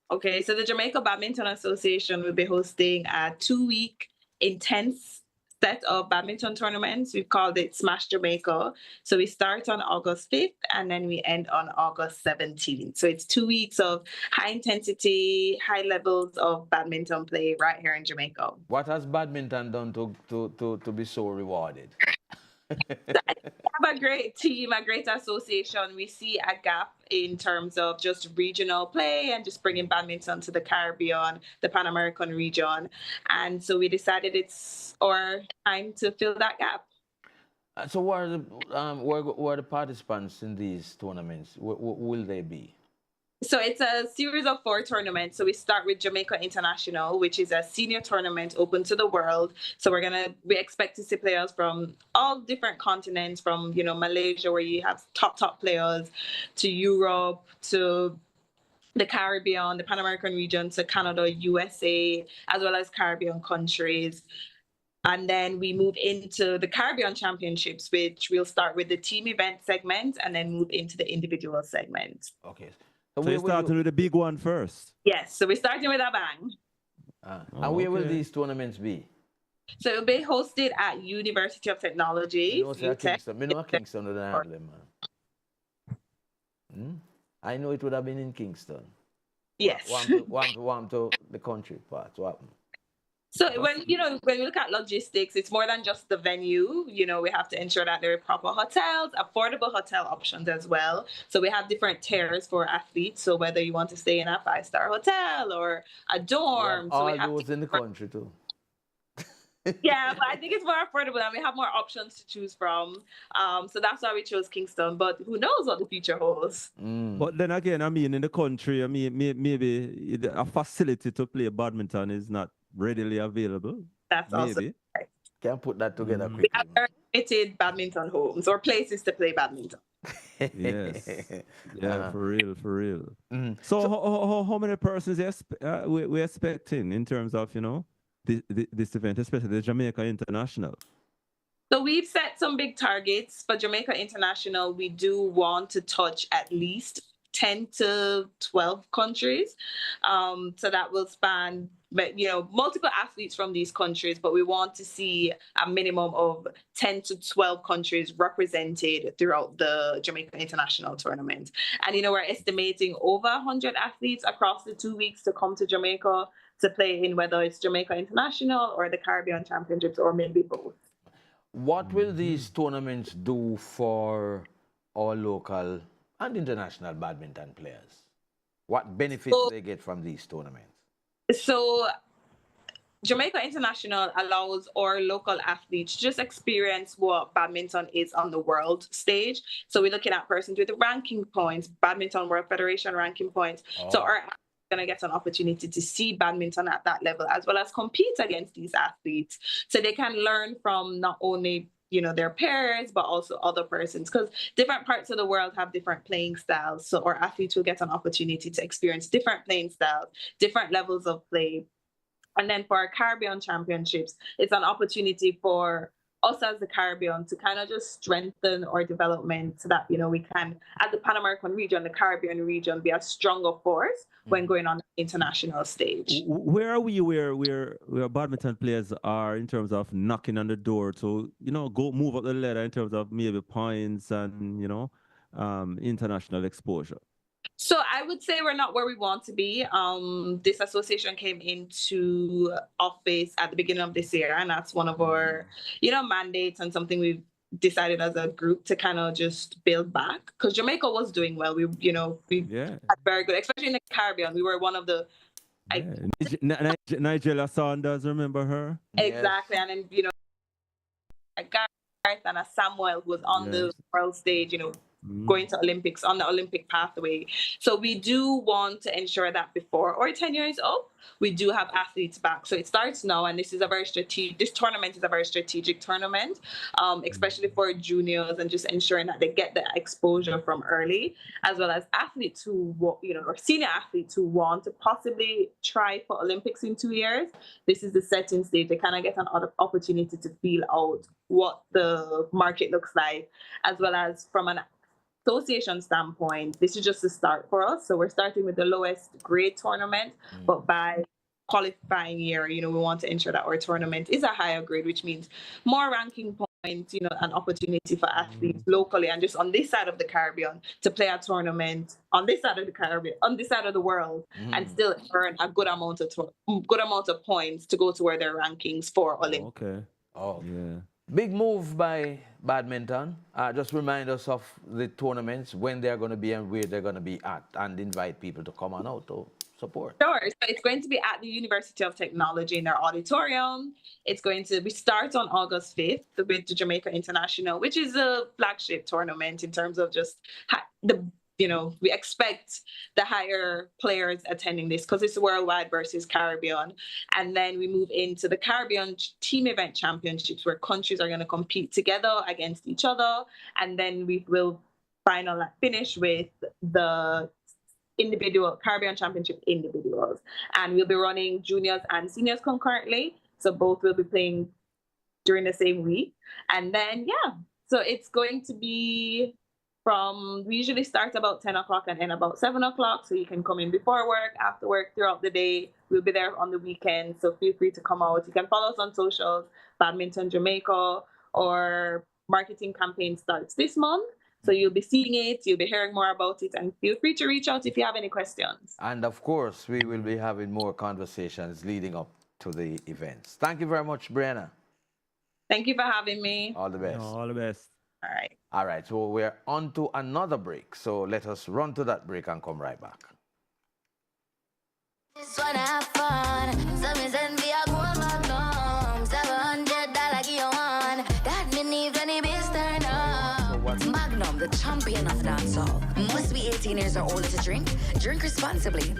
Okay, so the Jamaica Badminton Association will be hosting a 2-week intense set of badminton tournaments. We've called it Smash Jamaica. So we start on August 5th and then we end on August 17th. So it's 2 weeks of high intensity, high levels of badminton play right here in Jamaica. What has badminton done to be so rewarded? We have a great team, a great association. We see a gap in terms of just regional play and just bringing badminton to the Caribbean, the Pan American region. And so we decided it's our time to fill that gap. So where are the participants in these tournaments? Who will they be? So it's a series of 4 tournaments. So we start with Jamaica International, which is a senior tournament open to the world. So we expect to see players from all different continents, from Malaysia, where you have top players, to Europe, to the Caribbean, the Pan American region, to Canada, USA, as well as Caribbean countries. And then we move into the Caribbean Championships, which we'll start with the team event segment and then move into the individual segment. Okay. So you're starting with the big one first? Yes, so we're starting with a bang. And where will these tournaments be? So it'll be hosted at University of Technology. Kingston, man. I know it would have been in Kingston. Yes. Warm to the country part. What happened? So when we look at logistics, it's more than just the venue. We have to ensure that there are proper hotels, affordable hotel options as well. So we have different tiers for athletes. So whether you want to stay in a 5-star hotel or a dorm. All those in the country too. Yeah, but I think it's more affordable and we have more options to choose from. So that's why we chose Kingston. But who knows what the future holds? But then again, in the country, maybe a facility to play badminton is not readily available. That's also right. Can't put that together We quickly. have very limited badminton homes or places to play badminton. Yes. Yeah, for real, for real. Mm. So, how many persons we're expecting in terms of, you know, this event, especially the Jamaica International? So we've set some big targets for Jamaica International. We do want to touch at least 10 to 12 countries. So that will span, you know, multiple athletes from these countries, but we want to see a minimum of 10 to 12 countries represented throughout the Jamaica International Tournament. And, you know, we're estimating over 100 athletes across the 2 weeks to come to Jamaica to play in whether it's Jamaica International or the Caribbean Championships or maybe both. What will these tournaments do for our local and international badminton players? What benefits do they get from these tournaments? So Jamaica International allows our local athletes to just experience what badminton is on the world stage. So we're looking at persons with ranking points, Badminton World Federation ranking points. So our athletes are going to get an opportunity to see badminton at that level, as well as compete against these athletes. So they can learn from not only, you know, their peers, but also other persons, because different parts of the world have different playing styles. So our athletes will get an opportunity to experience different playing styles, different levels of play. And then for our Caribbean Championships, it's an opportunity for us as the Caribbean to kind of just strengthen our development so that, you know, we can, as the Pan American region, the Caribbean region, be a stronger force when going on the international stage. Where are we where badminton players are in terms of knocking on the door to, you know, move up the ladder in terms of maybe points and, you know, international exposure? So I would say we're not where we want to be. This association came into office at the beginning of this year, and that's one of our, you know, mandates and something we've decided as a group to kind of just build back, because Jamaica was doing well. We had very good, especially in the Caribbean. We were one of the Nigella Saunders, remember her? Exactly, and then, you know, a Gareth and a Samuel who was on the world stage, you know, going to Olympics, on the Olympic pathway. So we do want to ensure that before our tenure is up, we do have athletes back. So it starts now, and this tournament is a very strategic tournament, especially for juniors, and just ensuring that they get the exposure from early, as well as athletes who, you know, or senior athletes who want to possibly try for Olympics in 2 years. This is the setting stage. They kind of get an opportunity to feel out what the market looks like, as well as from an association standpoint, this is just a start for us. So we're starting with the lowest grade tournament, but by qualifying year, you know, we want to ensure that our tournament is a higher grade, which means more ranking points, you know, an opportunity for athletes locally and just on this side of the Caribbean to play a tournament on this side of the Caribbean, on this side of the world, and still earn a good amount of points to go to where their rankings for Olympics. Okay. Oh, yeah. Big move by badminton. Just remind us of the tournaments, when they're going to be and where they're going to be at, and invite people to come on out to support. Sure. So it's going to be at the University of Technology in their auditorium. We start on August 5th with the Jamaica International, which is a flagship tournament in terms of just we expect the higher players attending this because it's worldwide versus Caribbean. And then we move into the Caribbean Team Event Championships, where countries are going to compete together against each other. And then we will finish with the individual Caribbean Championship individuals. And we'll be running juniors and seniors concurrently. So both will be playing during the same week. And then, so it's going to be we usually start about 10 o'clock and end about 7 o'clock. So you can come in before work, after work, throughout the day. We'll be there on the weekend. So feel free to come out. You can follow us on socials, Badminton Jamaica, or marketing campaign starts this month. So you'll be seeing it, you'll be hearing more about it, and feel free to reach out if you have any questions. And of course, we will be having more conversations leading up to the events. Thank you very much, Brianna. Thank you for having me. All the best. All the best. All right. All right, so we're on to another break. So let us run to that break and come right back. Just wanna have fun. So me send me a gold magnum. $700 give you one. That me need any beast turn up. Magnum, the champion of dancehall. Must be 18 years or older to drink. Drink responsibly.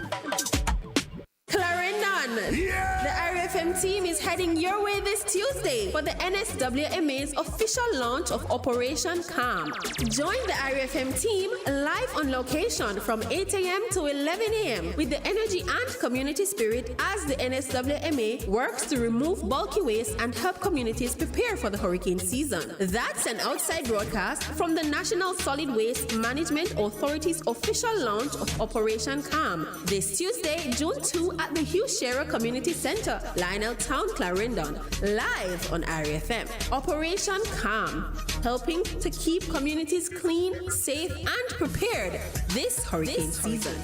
Clarendon. Yeah! The IRFM team is heading your way this Tuesday for the NSWMA's official launch of Operation Calm. Join the IRFM team live on location from 8 a.m. to 11 a.m. with the energy and community spirit as the NSWMA works to remove bulky waste and help communities prepare for the hurricane season. That's an outside broadcast from the National Solid Waste Management Authority's official launch of Operation Calm this Tuesday, June 2 at the Hugh Shearer Community Center, Lionel Town, Clarendon, live on RFM. Operation Calm, helping to keep communities clean, safe, and prepared this hurricane season.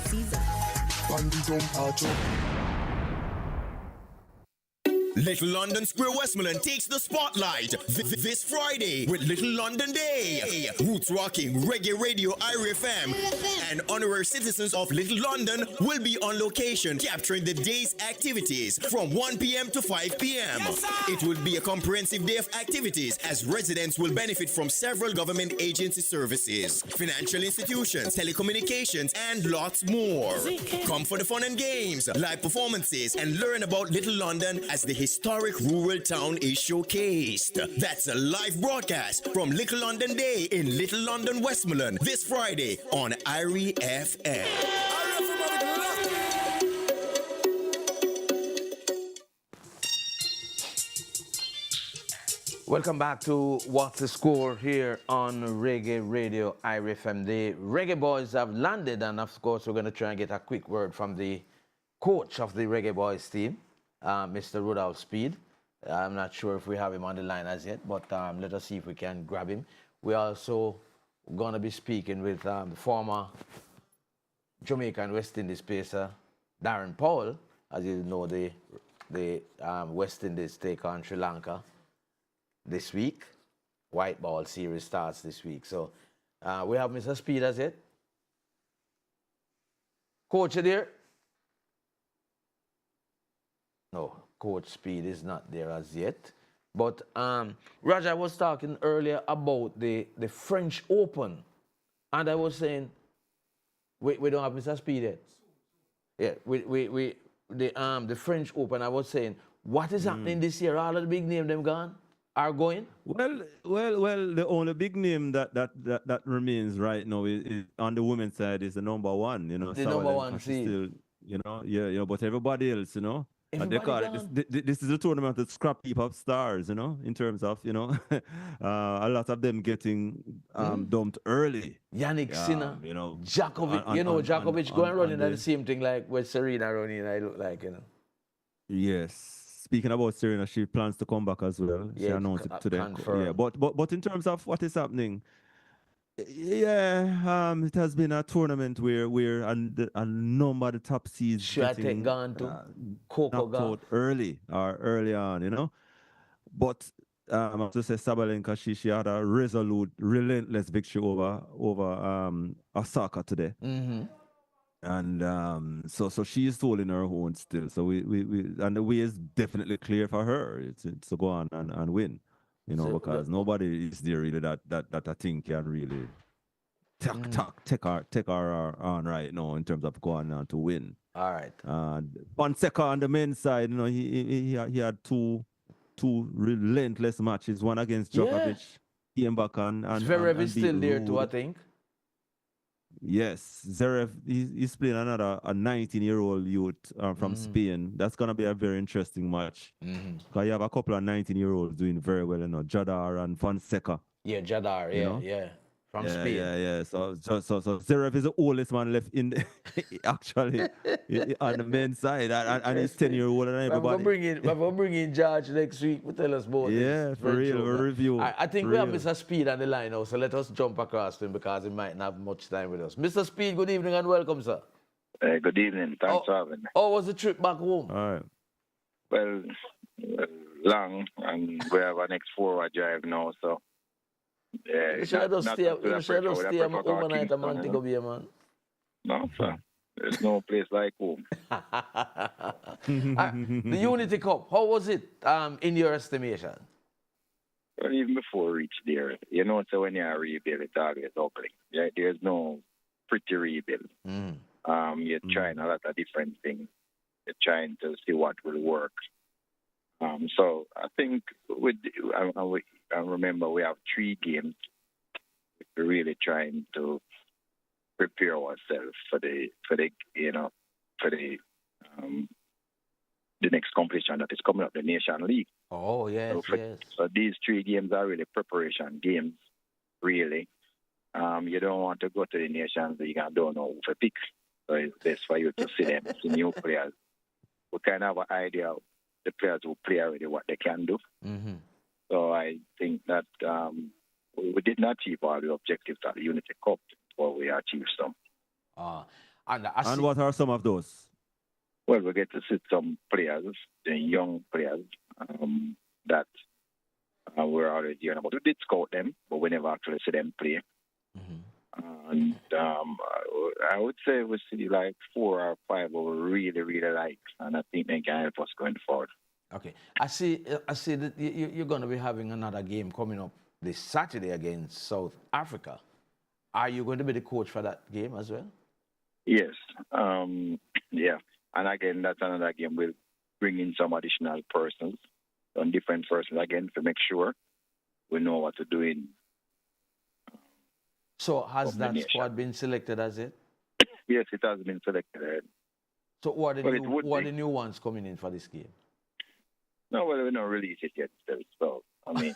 Little London Square Westmoreland takes the spotlight this Friday with Little London Day. Roots rocking reggae radio IRFM and honorary citizens of Little London will be on location capturing the day's activities from 1 p.m. to 5 p.m. It will be a comprehensive day of activities as residents will benefit from several government agency services, financial institutions, telecommunications, and lots more. Come for the fun and games, live performances, and learn about Little London as the historic rural town is showcased. That's a live broadcast from Little London Day in Little London, Westmoreland this Friday on IRI FM. Welcome back to What's the Score here on Reggae Radio IRI FM. The Reggae Boys have landed, and of course we're going to try and get a quick word from the coach of the Reggae Boys team, Mr. Rudolph Speed. I'm not sure if we have him on the line as yet, but let us see if we can grab him. We're also going to be speaking with the former Jamaican West Indies pacer, Darren Powell. As you know, the West Indies take on Sri Lanka this week. White ball series starts this week. So we have Mr. Speed as yet. Coach, you there? No, Coach Speed is not there as yet. But Roger was talking earlier about the French Open. And I was saying, we don't have Mr. Speed yet. Yeah, the French Open, I was saying, what is happening this year? All of the big names them gone? Are going? Well, the only big name that remains right now is on the women's side is the number one, you know. The number one seed. Still, you know, but everybody else, you know. And they call it, this is a tournament of scrap heap of stars, you know, in terms of, you know, a lot of them getting dumped early. Yannick Sinner, you know, Djokovic, Djokovic going running at the same thing like with Serena running, I look like, you know. Yes. Speaking about Serena, she plans to come back as well. She announced it today. Yeah, but in terms of what is happening, it has been a tournament where a number of the top seeds getting gone to knocked out early on, you know. But I have to say Sabalenka, she had a resolute, relentless victory over Osaka today. Mm-hmm. And so she is holding her own still. So we and the way is definitely clear for her. It's to go on and win, you know, because nobody is there really that I think can really take her on right now in terms of going on to win. All right. Fonseca on the men's side, you know, he had two relentless matches. One against Djokovic, came back and Zverev is still there too, I think. Yes, Zverev, he's playing a 19-year-old youth from Spain. That's going to be a very interesting match. Because you have a couple of 19-year-olds doing very well, you know, Jadar and Fonseca. Yeah, Jadar, yeah. From Spain. Yeah. So Zverev is the oldest man left in actually on the men's side, and he's 10-year-old and everybody. We're bringing George next week to tell us about this. Yeah, for real, we'll review. I think we have Mr. Speed on the line now, so let us jump across to him because he might not have much time with us. Mr. Speed, good evening and welcome, sir. Good evening. Thanks for having me. How was the trip back home? All right. Well, long, and we have our next 4-hour drive now, so. Yeah, you should just stay overnight a Montego Bay, man. No, sir. There's no place like home. The Unity Cup, how was it in your estimation? Well, even before we reached there, you know, so when you rebuild, it's always ugly. Yeah, there's no pretty rebuild. You're trying a lot of different things. You're trying to see what will work. So I think I remember we have 3 games. We're really trying to prepare ourselves for the next competition that is coming up, the Nation League. Oh, yes, yes. So these 3 games are really preparation games, really. You don't want to go to the Nation League and don't know who to pick. So it's best for you to see them, see new players. We kind of have an idea of the players who play already, what they can do. Mm-hmm. So I think that we did not achieve all the objectives at the Unity Cup, but we achieved some. And what are some of those? Well, we get to see some players, the young players, that we're already hearing about. We did scout them, but we never actually see them play. And I would say we see like 4 or 5 who we really, really like, and I think they can help us going forward. Okay. I see that you're going to be having another game coming up this Saturday against South Africa. Are you going to be the coach for that game as well? Yes. Yeah. And again, that's another game. We'll bring in some additional persons, some different persons again, to make sure we know what to do in. So has that squad been selected, has it? Yes, it has been selected. So what are the new ones coming in for this game? No, well, we don't release it yet still, so, I mean,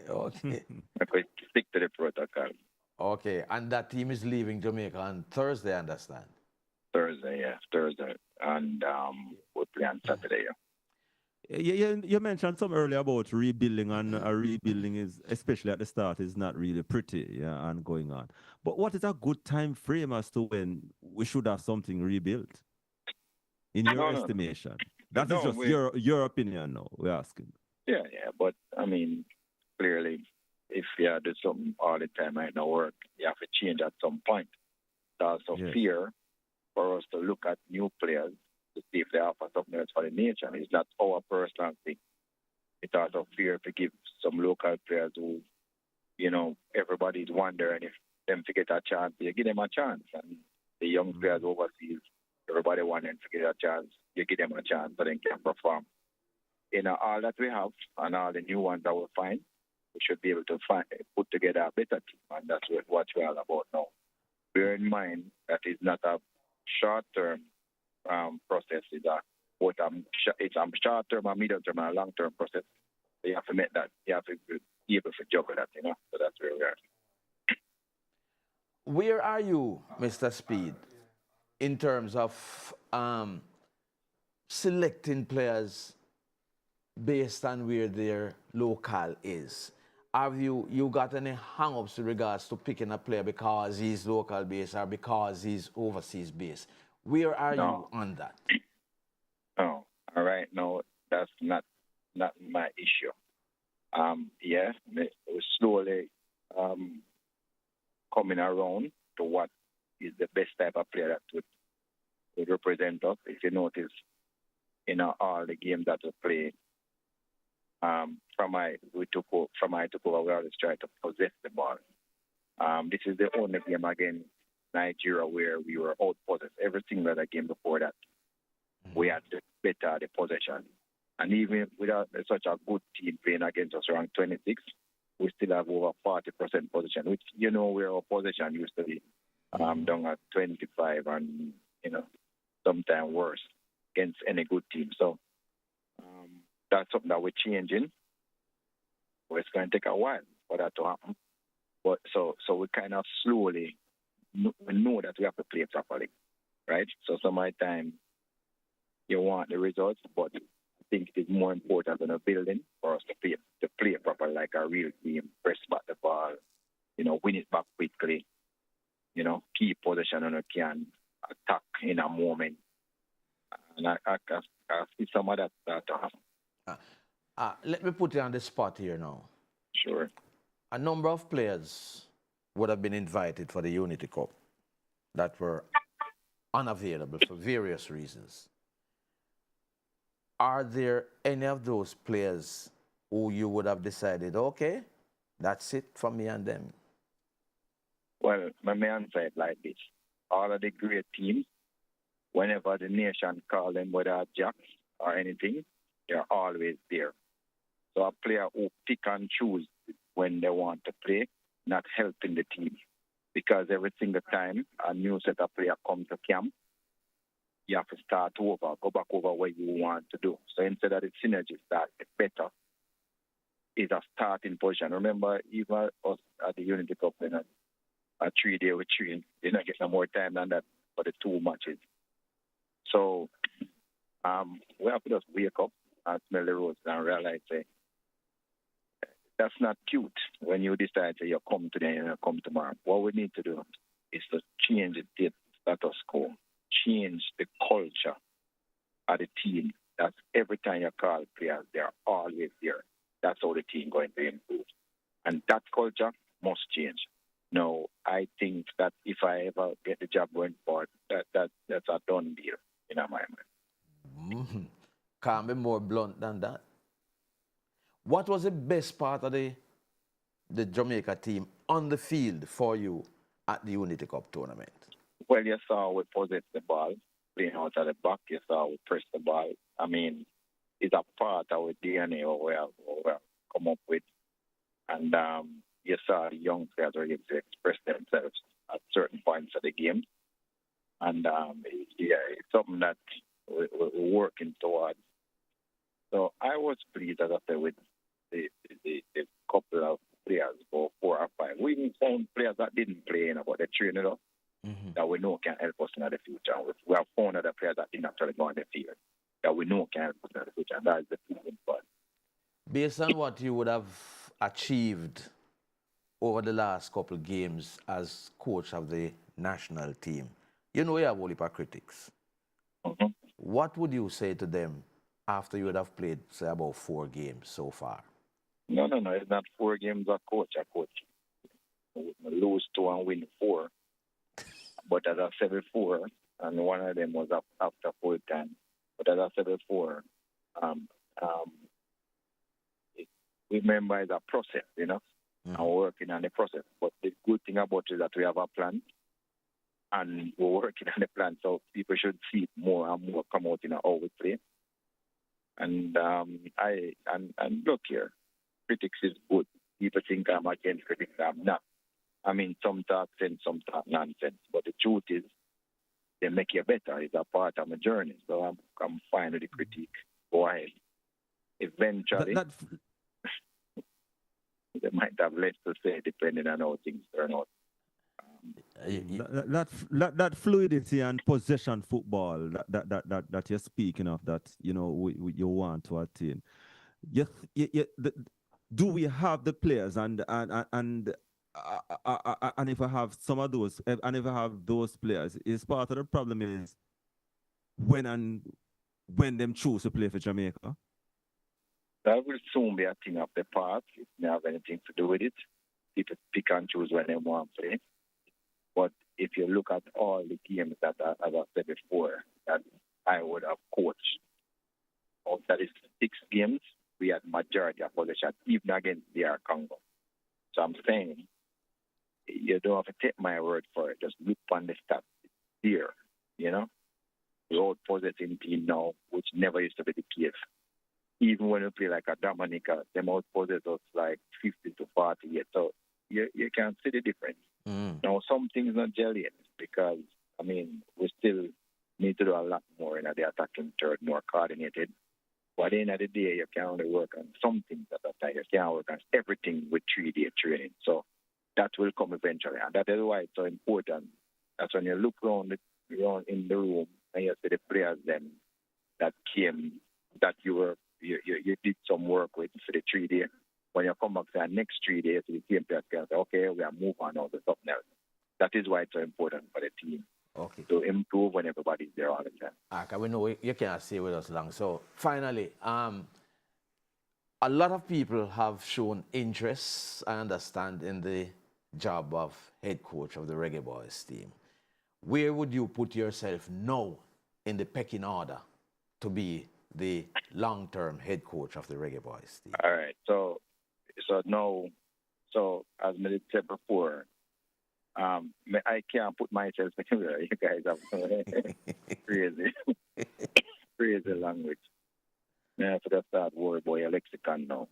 okay. I could stick to the protocol. Okay, and that team is leaving Jamaica on Thursday, I understand? Thursday. And we play on Saturday, You mentioned some earlier about rebuilding, and rebuilding is, especially at the start, is not really pretty, and going on. But what is a good time frame as to when we should have something rebuilt, in your estimation? That is just your opinion now, we're asking. Yeah, but I mean, clearly, if you do something all the time might not work, you have to change at some point. There's also fear for us to look at new players to see if they offer something else for the nation. It's not our personal thing. It's also fear to give some local players who, everybody's wondering if them to get a chance. You give them a chance. And the young players overseas, everybody wants them to get a chance. You give them a chance so they can perform. All that we have and all the new ones that we'll find, we should be able to put together a better team. And that's what we're all about now. Bear in mind that it's not a short-term process. It's a short-term, a medium-term, and a long-term process. So you have to make that. You have to be able to juggle that, So that's where we are. Where are you, Mr. Speed, in terms of selecting players based on where their local is? Have you got any hang-ups with regards to picking a player because he's local based or because he's overseas based? Where are you on that? Oh, all right. No, that's not my issue. We're slowly coming around to what is the best type of player that would represent us. If you notice, all the games that we play, from I took over, we always try to possess the ball. This is the only game against Nigeria where we were out-possessed. Every single other game before that, we had better the possession. And even without such a good team playing against us around 26, we still have over 40% possession, which, where our possession used to be down at 25 and, sometimes worse against any good team. So that's something that we're changing. Well, it's going to take a while for that to happen. But so we kind of slowly know that we have to play properly, right? So some of the time you want the results, but I think it is more important than a building for us to play properly like a real team, press back the ball, win it back quickly, keep possession when you can, attack in a moment. And I see some of that to happen. Let me put you on the spot here now. Sure. A number of players would have been invited for the Unity Cup that were unavailable for various reasons. Are there any of those players who you would have decided, okay, that's it for me and them? Well, my man said like this. All of the great teams, whenever the nation call them, whether Jacks or anything, They're always there. So a player who pick and choose when they want to play, not helping the team. Because every single time a new set of players come to camp, you have to start over, go back over what you want to do. So instead of the synergy start better, is a starting position. Remember, even us at the Unity Cup, a 3-day we train, they don't get no more time than that for the 2 matches. So we have to just wake up and smell the roses and realize that's not cute when you decide you come today and you come tomorrow. What we need to do is to change the status quo, change the culture of the team. That's every time you call players, they're always there. That's how the team going to improve. And that culture must change. No, I think that if I ever get the job going forward, that's a done deal in my mind. Can't be more blunt than that. What was the best part of the Jamaica team on the field for you at the Unity Cup tournament? Well, you saw we possess the ball, playing out of the back. You saw we press the ball. I mean, it's a part of our DNA we have come up with. And you saw the young players were able to express themselves at certain points of the game. And it's something that we're working towards. So I was pleased, as I said, with the couple of players, for 4 or 5. We even found players that didn't play, but they trained it up, that we know can help us in the future. We have found other players that didn't actually go on the field, that we know can help us in the future, and that is the feeling part. Based on what you would have achieved over the last couple games as coach of the national team, you know you have a heap of critics. What would you say to them after you would have played, say, about 4 games so far? No. It's not 4 games a coach. We lose 2 and win 4. But as I said before, and one of them was after full time. But as I said before, remember it's a process, and we're working on the process. But the good thing about it is that we have a plan, and we're working on the plan, so people should see it more and more come out in how we play. And look here, critics is good. People think I'm against critics. I'm not. I mean, some talk sense, some talk nonsense. But the truth is, they make you better. It's a part of my journey. So I'm fine with the critique. Go ahead. Eventually, they might have less to say depending on how things turn out. That fluidity and possession football that you're speaking of, that you want to attain. Do we have the players and if I have some of those, and if I have those players, is part of the problem is when them choose to play for Jamaica? That will soon be a thing of the past. It may have anything to do with it. People pick and choose when they want to play. But if you look at all the games that, as I said before, that I would have coached, of that is 6 games, we had majority of possession, even against DR Congo. So I'm saying, you don't have to take my word for it. Just look on the stats here, The old possessing team now, which never used to be the case. Even when we play like a Dominica, them out possess us like 50 to 48. So you can see the difference. Now, some things not gelling because, we still need to do a lot more in the attacking third, more coordinated. But at the end of the day, you can only work on some things at that time. You can't work on everything with 3-day training. So that will come eventually. And that is why it's so important. That's when you look around in the room and you see the players then that came, that you did some work with for the 3-day. When you come back to the next 3 days, the same players can say, okay, we are moving on to something else. That is why it's so important for the team to improve when everybody's there all the time. We know you can't stay with us long. So finally, a lot of people have shown interest, I understand, in the job of head coach of the Reggae Boys team. Where would you put yourself now in the pecking order to be the long-term head coach of the Reggae Boys team? All right. So as I said before, I can't put myself anywhere. You guys have crazy language. Yeah, I forgot to start worry about your lexicon now.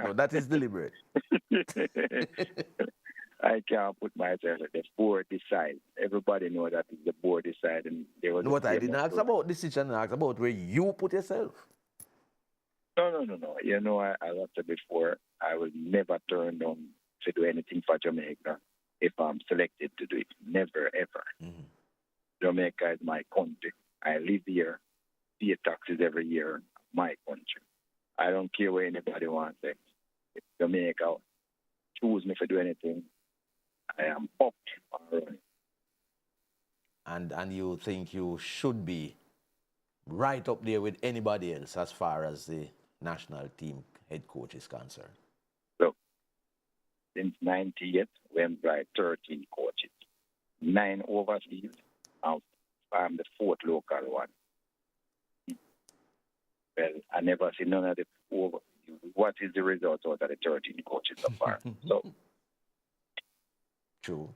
No, that is deliberate. I can't put myself at the board decide. Everybody know that it's the board decide, and they was. No, what I didn't ask about decision, I asked about where you put yourself. No. You know, I said before, I will never turn down to do anything for Jamaica if I'm selected to do it. Never, ever. Mm-hmm. Jamaica is my country. I live here, pay taxes every year. My country. I don't care what anybody wants. If Jamaica choose me to do anything, I am up and running. And you think you should be right up there with anybody else as far as the national team head coach is concerned? Look, since 98, we employed 13 coaches, 9 overseas, and I'm the 4th local one. Well, I never see none of the over. What is the result out of the 13 coaches so far? So. True.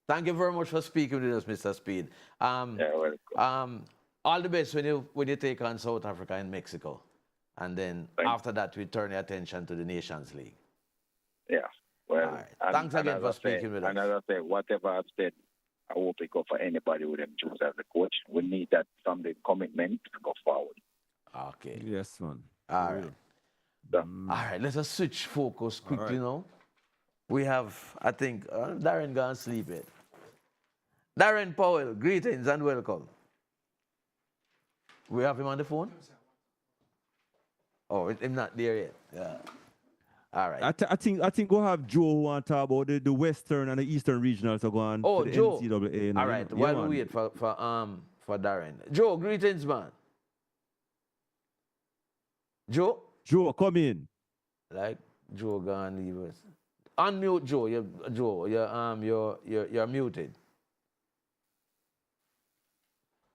Thank you very much for speaking with us, Mr. Speed. All the best when you take on South Africa and Mexico. And then after that, we turn your attention to the Nations League. Yeah. Well, right. Thanks again for speaking with us. And as I say, whatever I've said, I won't pick up for anybody who them choose as the coach. We need that from the commitment to go forward. Okay. Yes, man. All right. All right, let's just switch focus quickly now. We have, I think, Darren gone sleep yet. Darren Powell, greetings and welcome. We have him on the phone? Oh, he's not there yet. Yeah. All right. I think we'll have Joe who want to talk about the Western and the Eastern regionals to go on. Oh, the Joe. NCAA. All right. While we wait for Darren. Joe, greetings, man. Joe? Joe, come in. Like Joe gone leave us. Unmute Joe. You're muted.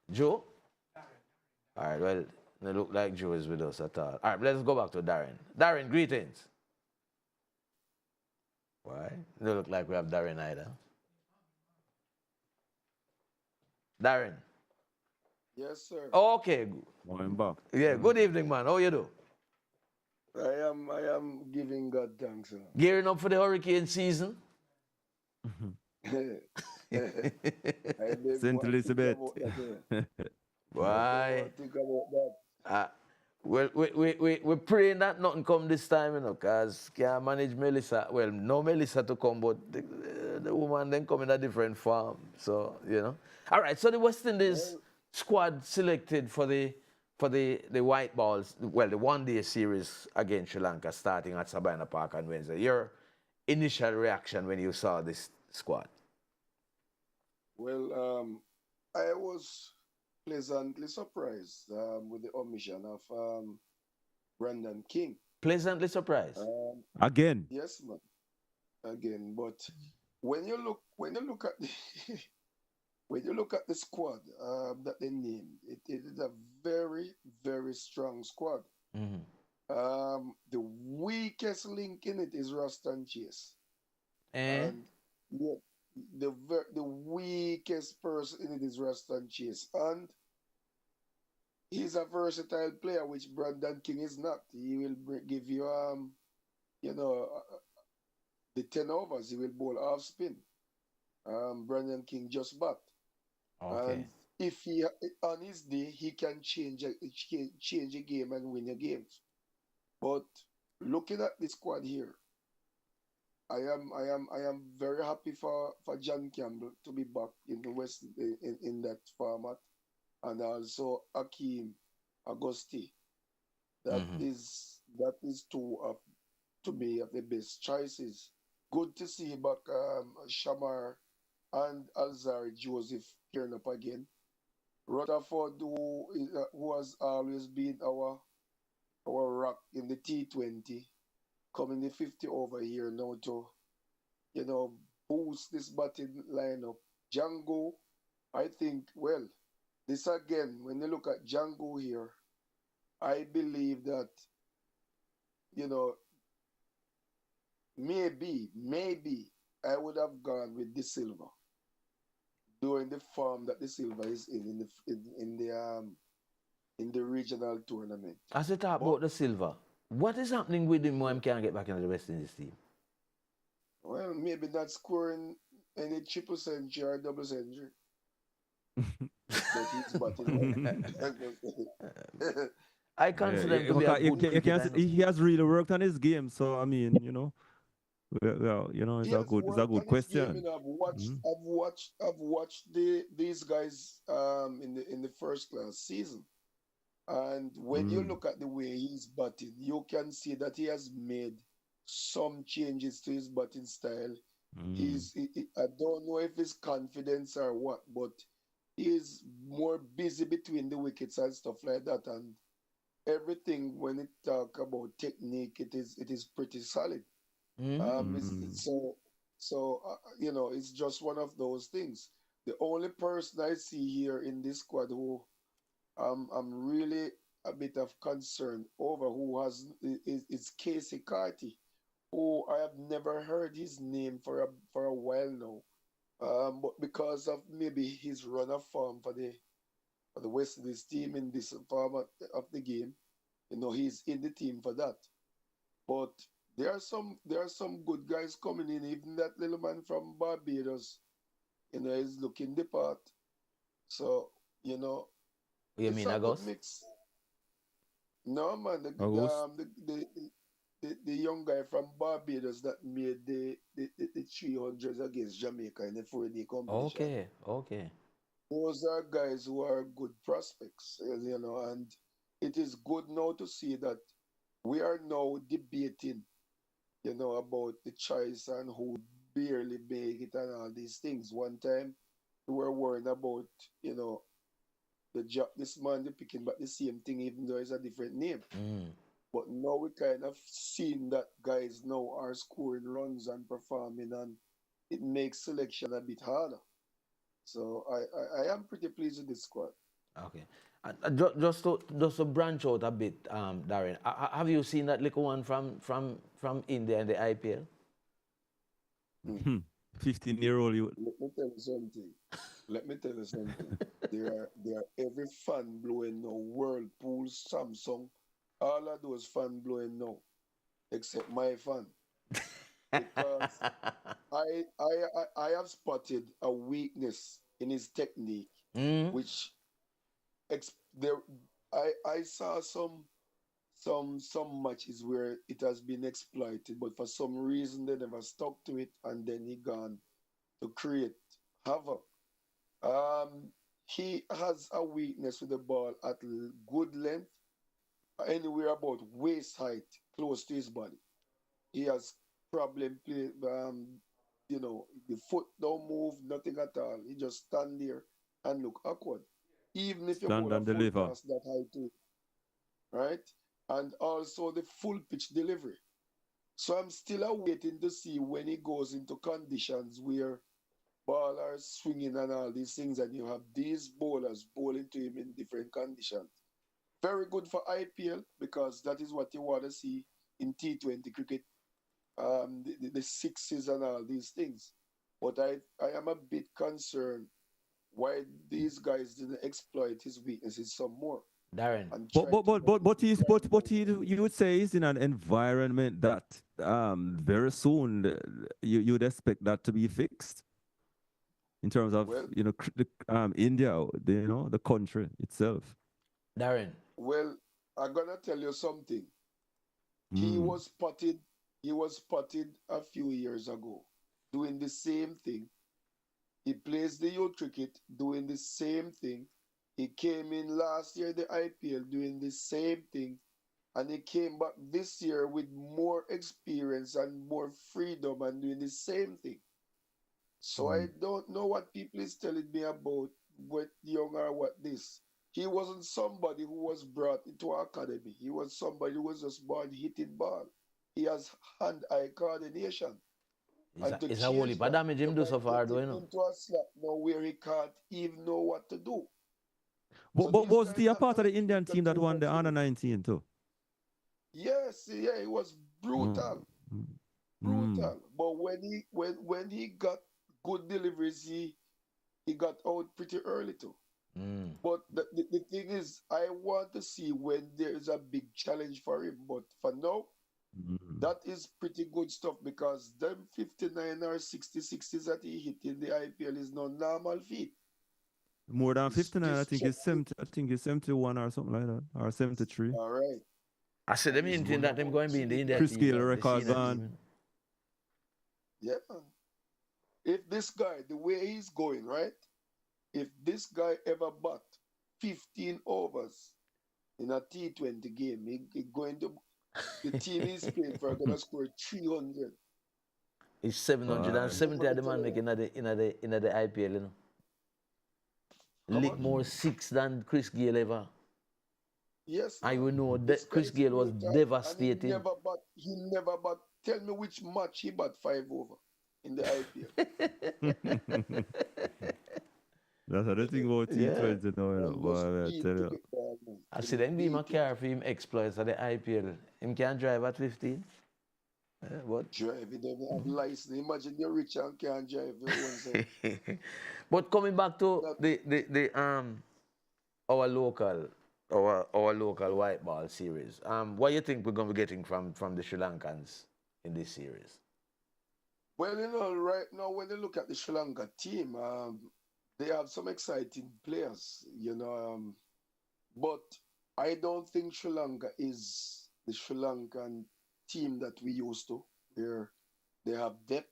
Joe? All right, well, it look like Joe is with us at all. All right, let's go back to Darren. Darren, greetings. Why? It don't look like we have Darren either. Darren. Yes, sir. Okay. Morning back. Yeah, good evening, man. How you do? I am giving God thanks, sir. Gearing up for the hurricane season? St. Elizabeth. Why? Think about that. Well, we're praying that nothing come this time, you know, because can't manage Melissa. Well, no Melissa to come, but the woman then come in a different form. So, you know. All right, so the West Indies squad selected for the white balls, well, the one-day series against Sri Lanka starting at Sabina Park on Wednesday. Your initial reaction when you saw this squad? Well, I was pleasantly surprised with the omission of Brandon King. Pleasantly surprised? Again? Yes, man. Again, but when you look at the when you look at the squad that they named, it is a very, very strong squad. Mm-hmm. The weakest link in it is Ruston Chase. And the weakest person in it is Ruston Chase. And he's a versatile player, which Brandon King is not. He will give you, the 10 overs. He will bowl off spin. Brandon King just bat. Okay. And if he on his day he can change a game and win a game. But looking at the squad here, I am very happy for John Campbell to be back in the West in that format, and also Akeem Agosti. That is two of, to me, of the best choices. Good to see back Shamar and Alzari Joseph turn up again. Rutherford, who has always been our rock in the T20, coming the 50 over here now to, boost this batting lineup. Django, I think, well, this again, when you look at Django here, I believe that, maybe I would have gone with De Silva during the form that De Silva is in in the regional tournament. As you talk about the Silva, what is happening with him when he can't get back into the West Indies team? Well, maybe not scoring any triple century or double century. But he's batting. I consider him to be a good cricketer. He has really worked on his game, so I mean, well, it's a good question. I've watched these guys in the first class season, and when you look at the way he's batting, you can see that he has made some changes to his batting style. I don't know if it's confidence or what, but he's more busy between the wickets and stuff like that, and everything when it talk about technique, it is pretty solid. It's just one of those things. The only person I see here in this squad who I'm really a bit of concern over is Casey Carty, who I have never heard his name for a while now. But because of maybe his run of form for the West Indies team in this format of the game, he's in the team for that. But there are some good guys coming in. Even that little man from Barbados, is looking the part. So, You mean August? Mix. No, man, the young guy from Barbados that made the 300s against Jamaica in the 4-day competition. Okay. Those are guys who are good prospects, and it is good now to see that we are now debating, about the choice and who barely make it and all these things. One time, we were worrying about, the job this man they're picking, but the same thing, even though it's a different name. But now we kind of seen that guys now are scoring runs and performing, and it makes selection a bit harder. So I am pretty pleased with this squad. Okay. Just to branch out a bit, Darren, have you seen that little one from India in the IPL? 15-year-old you. Let me tell you something. There are every fan blowing now. Whirlpool, Samsung, all of those fan blowing now, except my fan. Because I have spotted a weakness in his technique, which I saw some matches where it has been exploited, but for some reason they never stuck to it, and then he gone to create havoc. He has a weakness with the ball at good length, anywhere about waist height, close to his body. He has problem play. The foot don't move, nothing at all. He just stand there and look awkward. Even if you stand and deliver that high to it, right? And also the full pitch delivery. So I'm still waiting to see when he goes into conditions where ball are swinging and all these things, and you have these bowlers bowling to him in different conditions. Very good for IPL, because that is what you want to see in T20 cricket, the sixes and all these things. But I am a bit concerned why these guys didn't exploit his weaknesses some more. Darren. But you would say he's in an environment that very soon you'd expect that to be fixed in terms of India, the country itself. Darren. Well, I'm gonna tell you something. He was spotted a few years ago doing the same thing. He plays the youth cricket doing the same thing. He came in last year, the IPL, doing the same thing. And he came back this year with more experience and more freedom and doing the same thing. So I don't know what people is telling me about what young or what this. He wasn't somebody who was brought into our academy. He was somebody who was just born hitting ball. He has hand-eye coordination. It's a whole heap of damage him do so far, do you know? Into a slap now where he can't even know what to do. But was he a part of the Indian team that won the Under 19 too? Yes, yeah, it was brutal. Brutal. But when he got good deliveries, he got out pretty early too. But the thing is, I want to see when there is a big challenge for him. But for now, that is pretty good stuff because them 59 or 60 that he hit in the IPL is no normal feat. More than 59, I This think it's 70. I think it's 71 or something like that, or 73. All right. I said, them hinting that them going to be in the India Chris team. Gayle the record senior gone. team. Yeah, man. If this guy, the way he's going, right? If this guy ever bat 15 overs in a T20 game, he going to the team he's playing for going to score 300. It's 770 at the man making in the IPL, you know. Lick more six than Chris Gayle ever. Yes. I will know This that Chris guy is Gayle was brutal, and devastating. He never bat. Tell me which match he bat 5 over in the IPL. That's the thing about T20 now, you know, boy, I tell you. I see them be my car for him exploits at the IPL. Him can drive at 15. What? Drive, he don't have license. Imagine you're rich and can't drive. But coming back to our local white ball series, what do you think we're going to be getting from the Sri Lankans in this series? Well, you know, right now when you look at the Sri Lanka team, they have some exciting players, you know, but I don't think Sri Lanka is the Sri Lankan team that we used to, where they have depth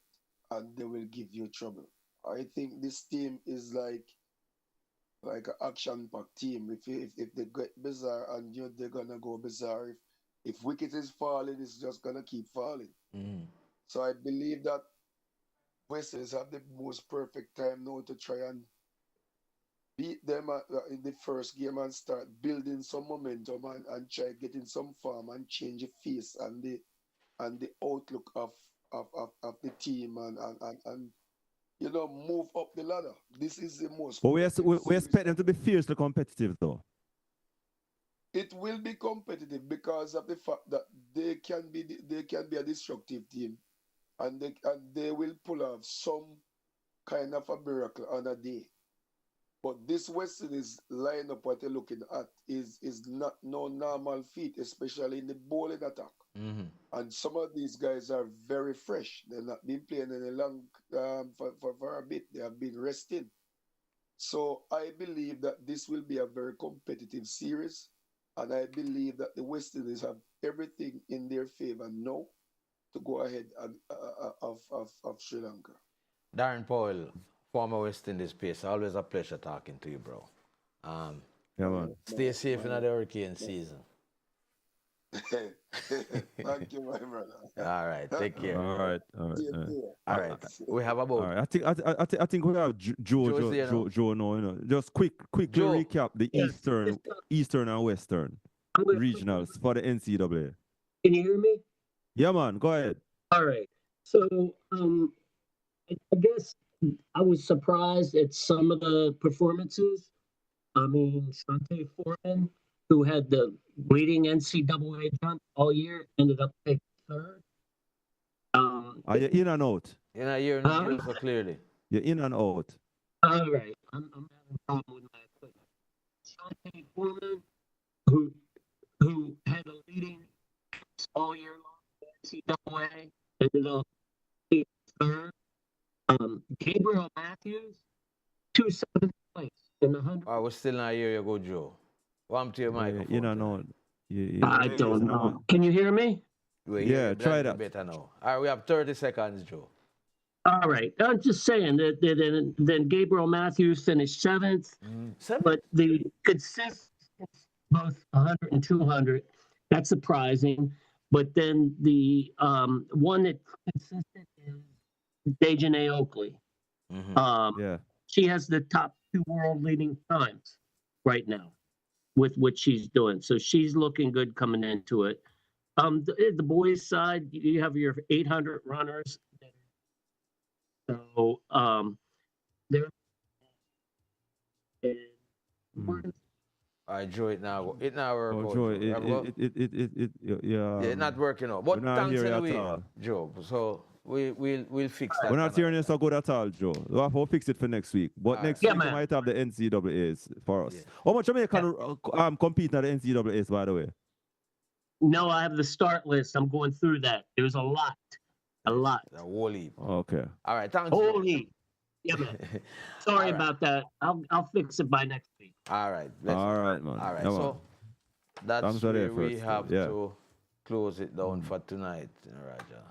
and they will give you trouble. I think this team is like an action-packed team. If they get bizarre and they're gonna go bizarre. If wicket is falling, it's just gonna keep falling. So I believe that West Indies have the most perfect time now to try and beat them in the first game and start building some momentum and try getting some form and change the face and the outlook of the team and you know, move up the ladder. This is the most. But we expect them to be fiercely competitive, though. It will be competitive because of the fact that they can be a destructive team, and they will pull off some kind of a miracle on a day. But this West Indies lineup, what you're looking at, is not no normal feat, especially in the bowling attack. And some of these guys are very fresh. They've not been playing any long for a bit. They have been resting. So I believe that this will be a very competitive series. And I believe that the West Indies have everything in their favor now to go ahead of Sri Lanka. Darren Powell, former West Indies pacer, always a pleasure talking to you, bro. Yeah, man. Stay safe in the hurricane season. Thank you, my brother. All right, take care. All right. All right. We have about. All right. I think we have Joe now. You know, just quickly recap the Eastern and Western regionals for the NCAA. Can you hear me? Yeah, man. Go ahead. All right. So I guess I was surprised at some of the performances. I mean, Shante Foreman, who had the leading NCAA jump all year, ended up taking third. Are you in and out? You're not hearing me so clearly. You're in and out. All right. I'm having a problem with my equipment. Shante Foreman, who had a leading all year long NCAA, ended up taking third. Gabriel Matthews, 2/7 place in the 100. I was still not hear you go, Joe. Warm to your microphone. You know. I don't know. Can you hear me? Yeah, try that. Better now. All right, we have 30 seconds, Joe. All right. I'm just saying that then Gabriel Matthews finished seventh, but the consistent both 100 and 200, that's surprising. But then the one that consistent is Dejanay Oakley. Yeah. She has the top 2 world leading times right now with what she's doing. So she's looking good coming into it. The boys' side, you have your 800 runners. So they're All right, Joe, it now work out. Joe, yeah. Yeah, it's not working out. But We're not thanks hearing anyway, at all. Joe. So we'll fix that. We're not hearing you so good at all, Joe. We'll fix it for next week. But next week, we might have the NCAAs for us. How much Jamaican compete at the NCAAs, by the way? No, I have the start list. I'm going through that. There's a lot. A lot. A whole heap. Okay. All right. Thanks. Whole heap. Yeah, man. Sorry about that. I'll fix it by next week. All right. All right, man. All right. Come So on. that's Thanks for where the we effort, have yeah. to close it down for tonight, Raja.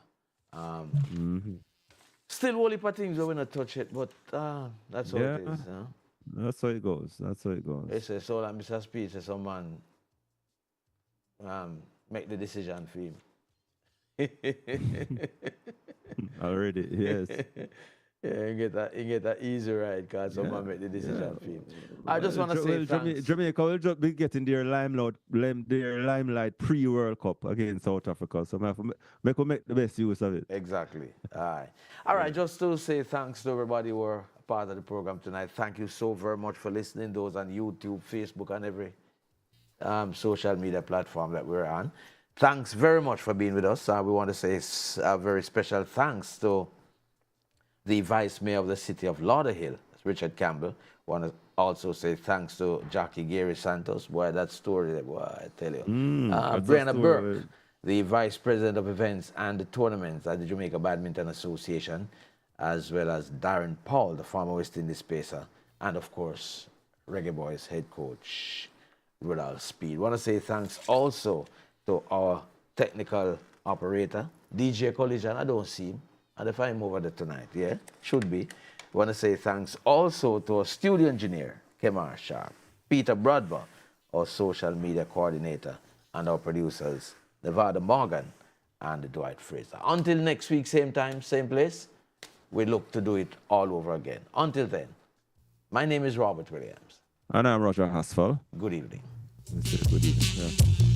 Still whole heap of things we not touch it, but that's how it is. That's how it goes. That's how it goes. It's so like Mr. Speech, some man make the decision for him. Already, yes. Yeah, you get that easy ride because someone make the decision for him. I just want to say thanks. Jamaica will just be getting their limelight pre-World Cup against South Africa. So make the best use of it. Exactly. All right. Just to say thanks to everybody who were part of the program tonight. Thank you so very much for listening. Those on YouTube, Facebook, and every social media platform that we're on. Thanks very much for being with us. We want to say a very special thanks to the Vice Mayor of the City of Lauderhill, Richard Campbell. Want to also say thanks to Jackie Gary Santos. Boy, that story, boy, I tell you. Brianna Burke, the Vice President of Events and the Tournaments at the Jamaica Badminton Association, as well as Darren Paul, the former West Indies pacer, and of course, Reggae Boys head coach, Rudolph Speed. Want to say thanks also to our technical operator, DJ Collision. I don't see him. And if I'm over there tonight, yeah, should be. Want to say thanks also to our studio engineer, Kemar Sharp, Peter Bradber, our social media coordinator, and our producers, Nevada Morgan and Dwight Fraser. Until next week, same time, same place, we look to do it all over again. Until then, my name is Robert Williams. And I'm Roger Hasfall. Good evening. Good evening. Yeah.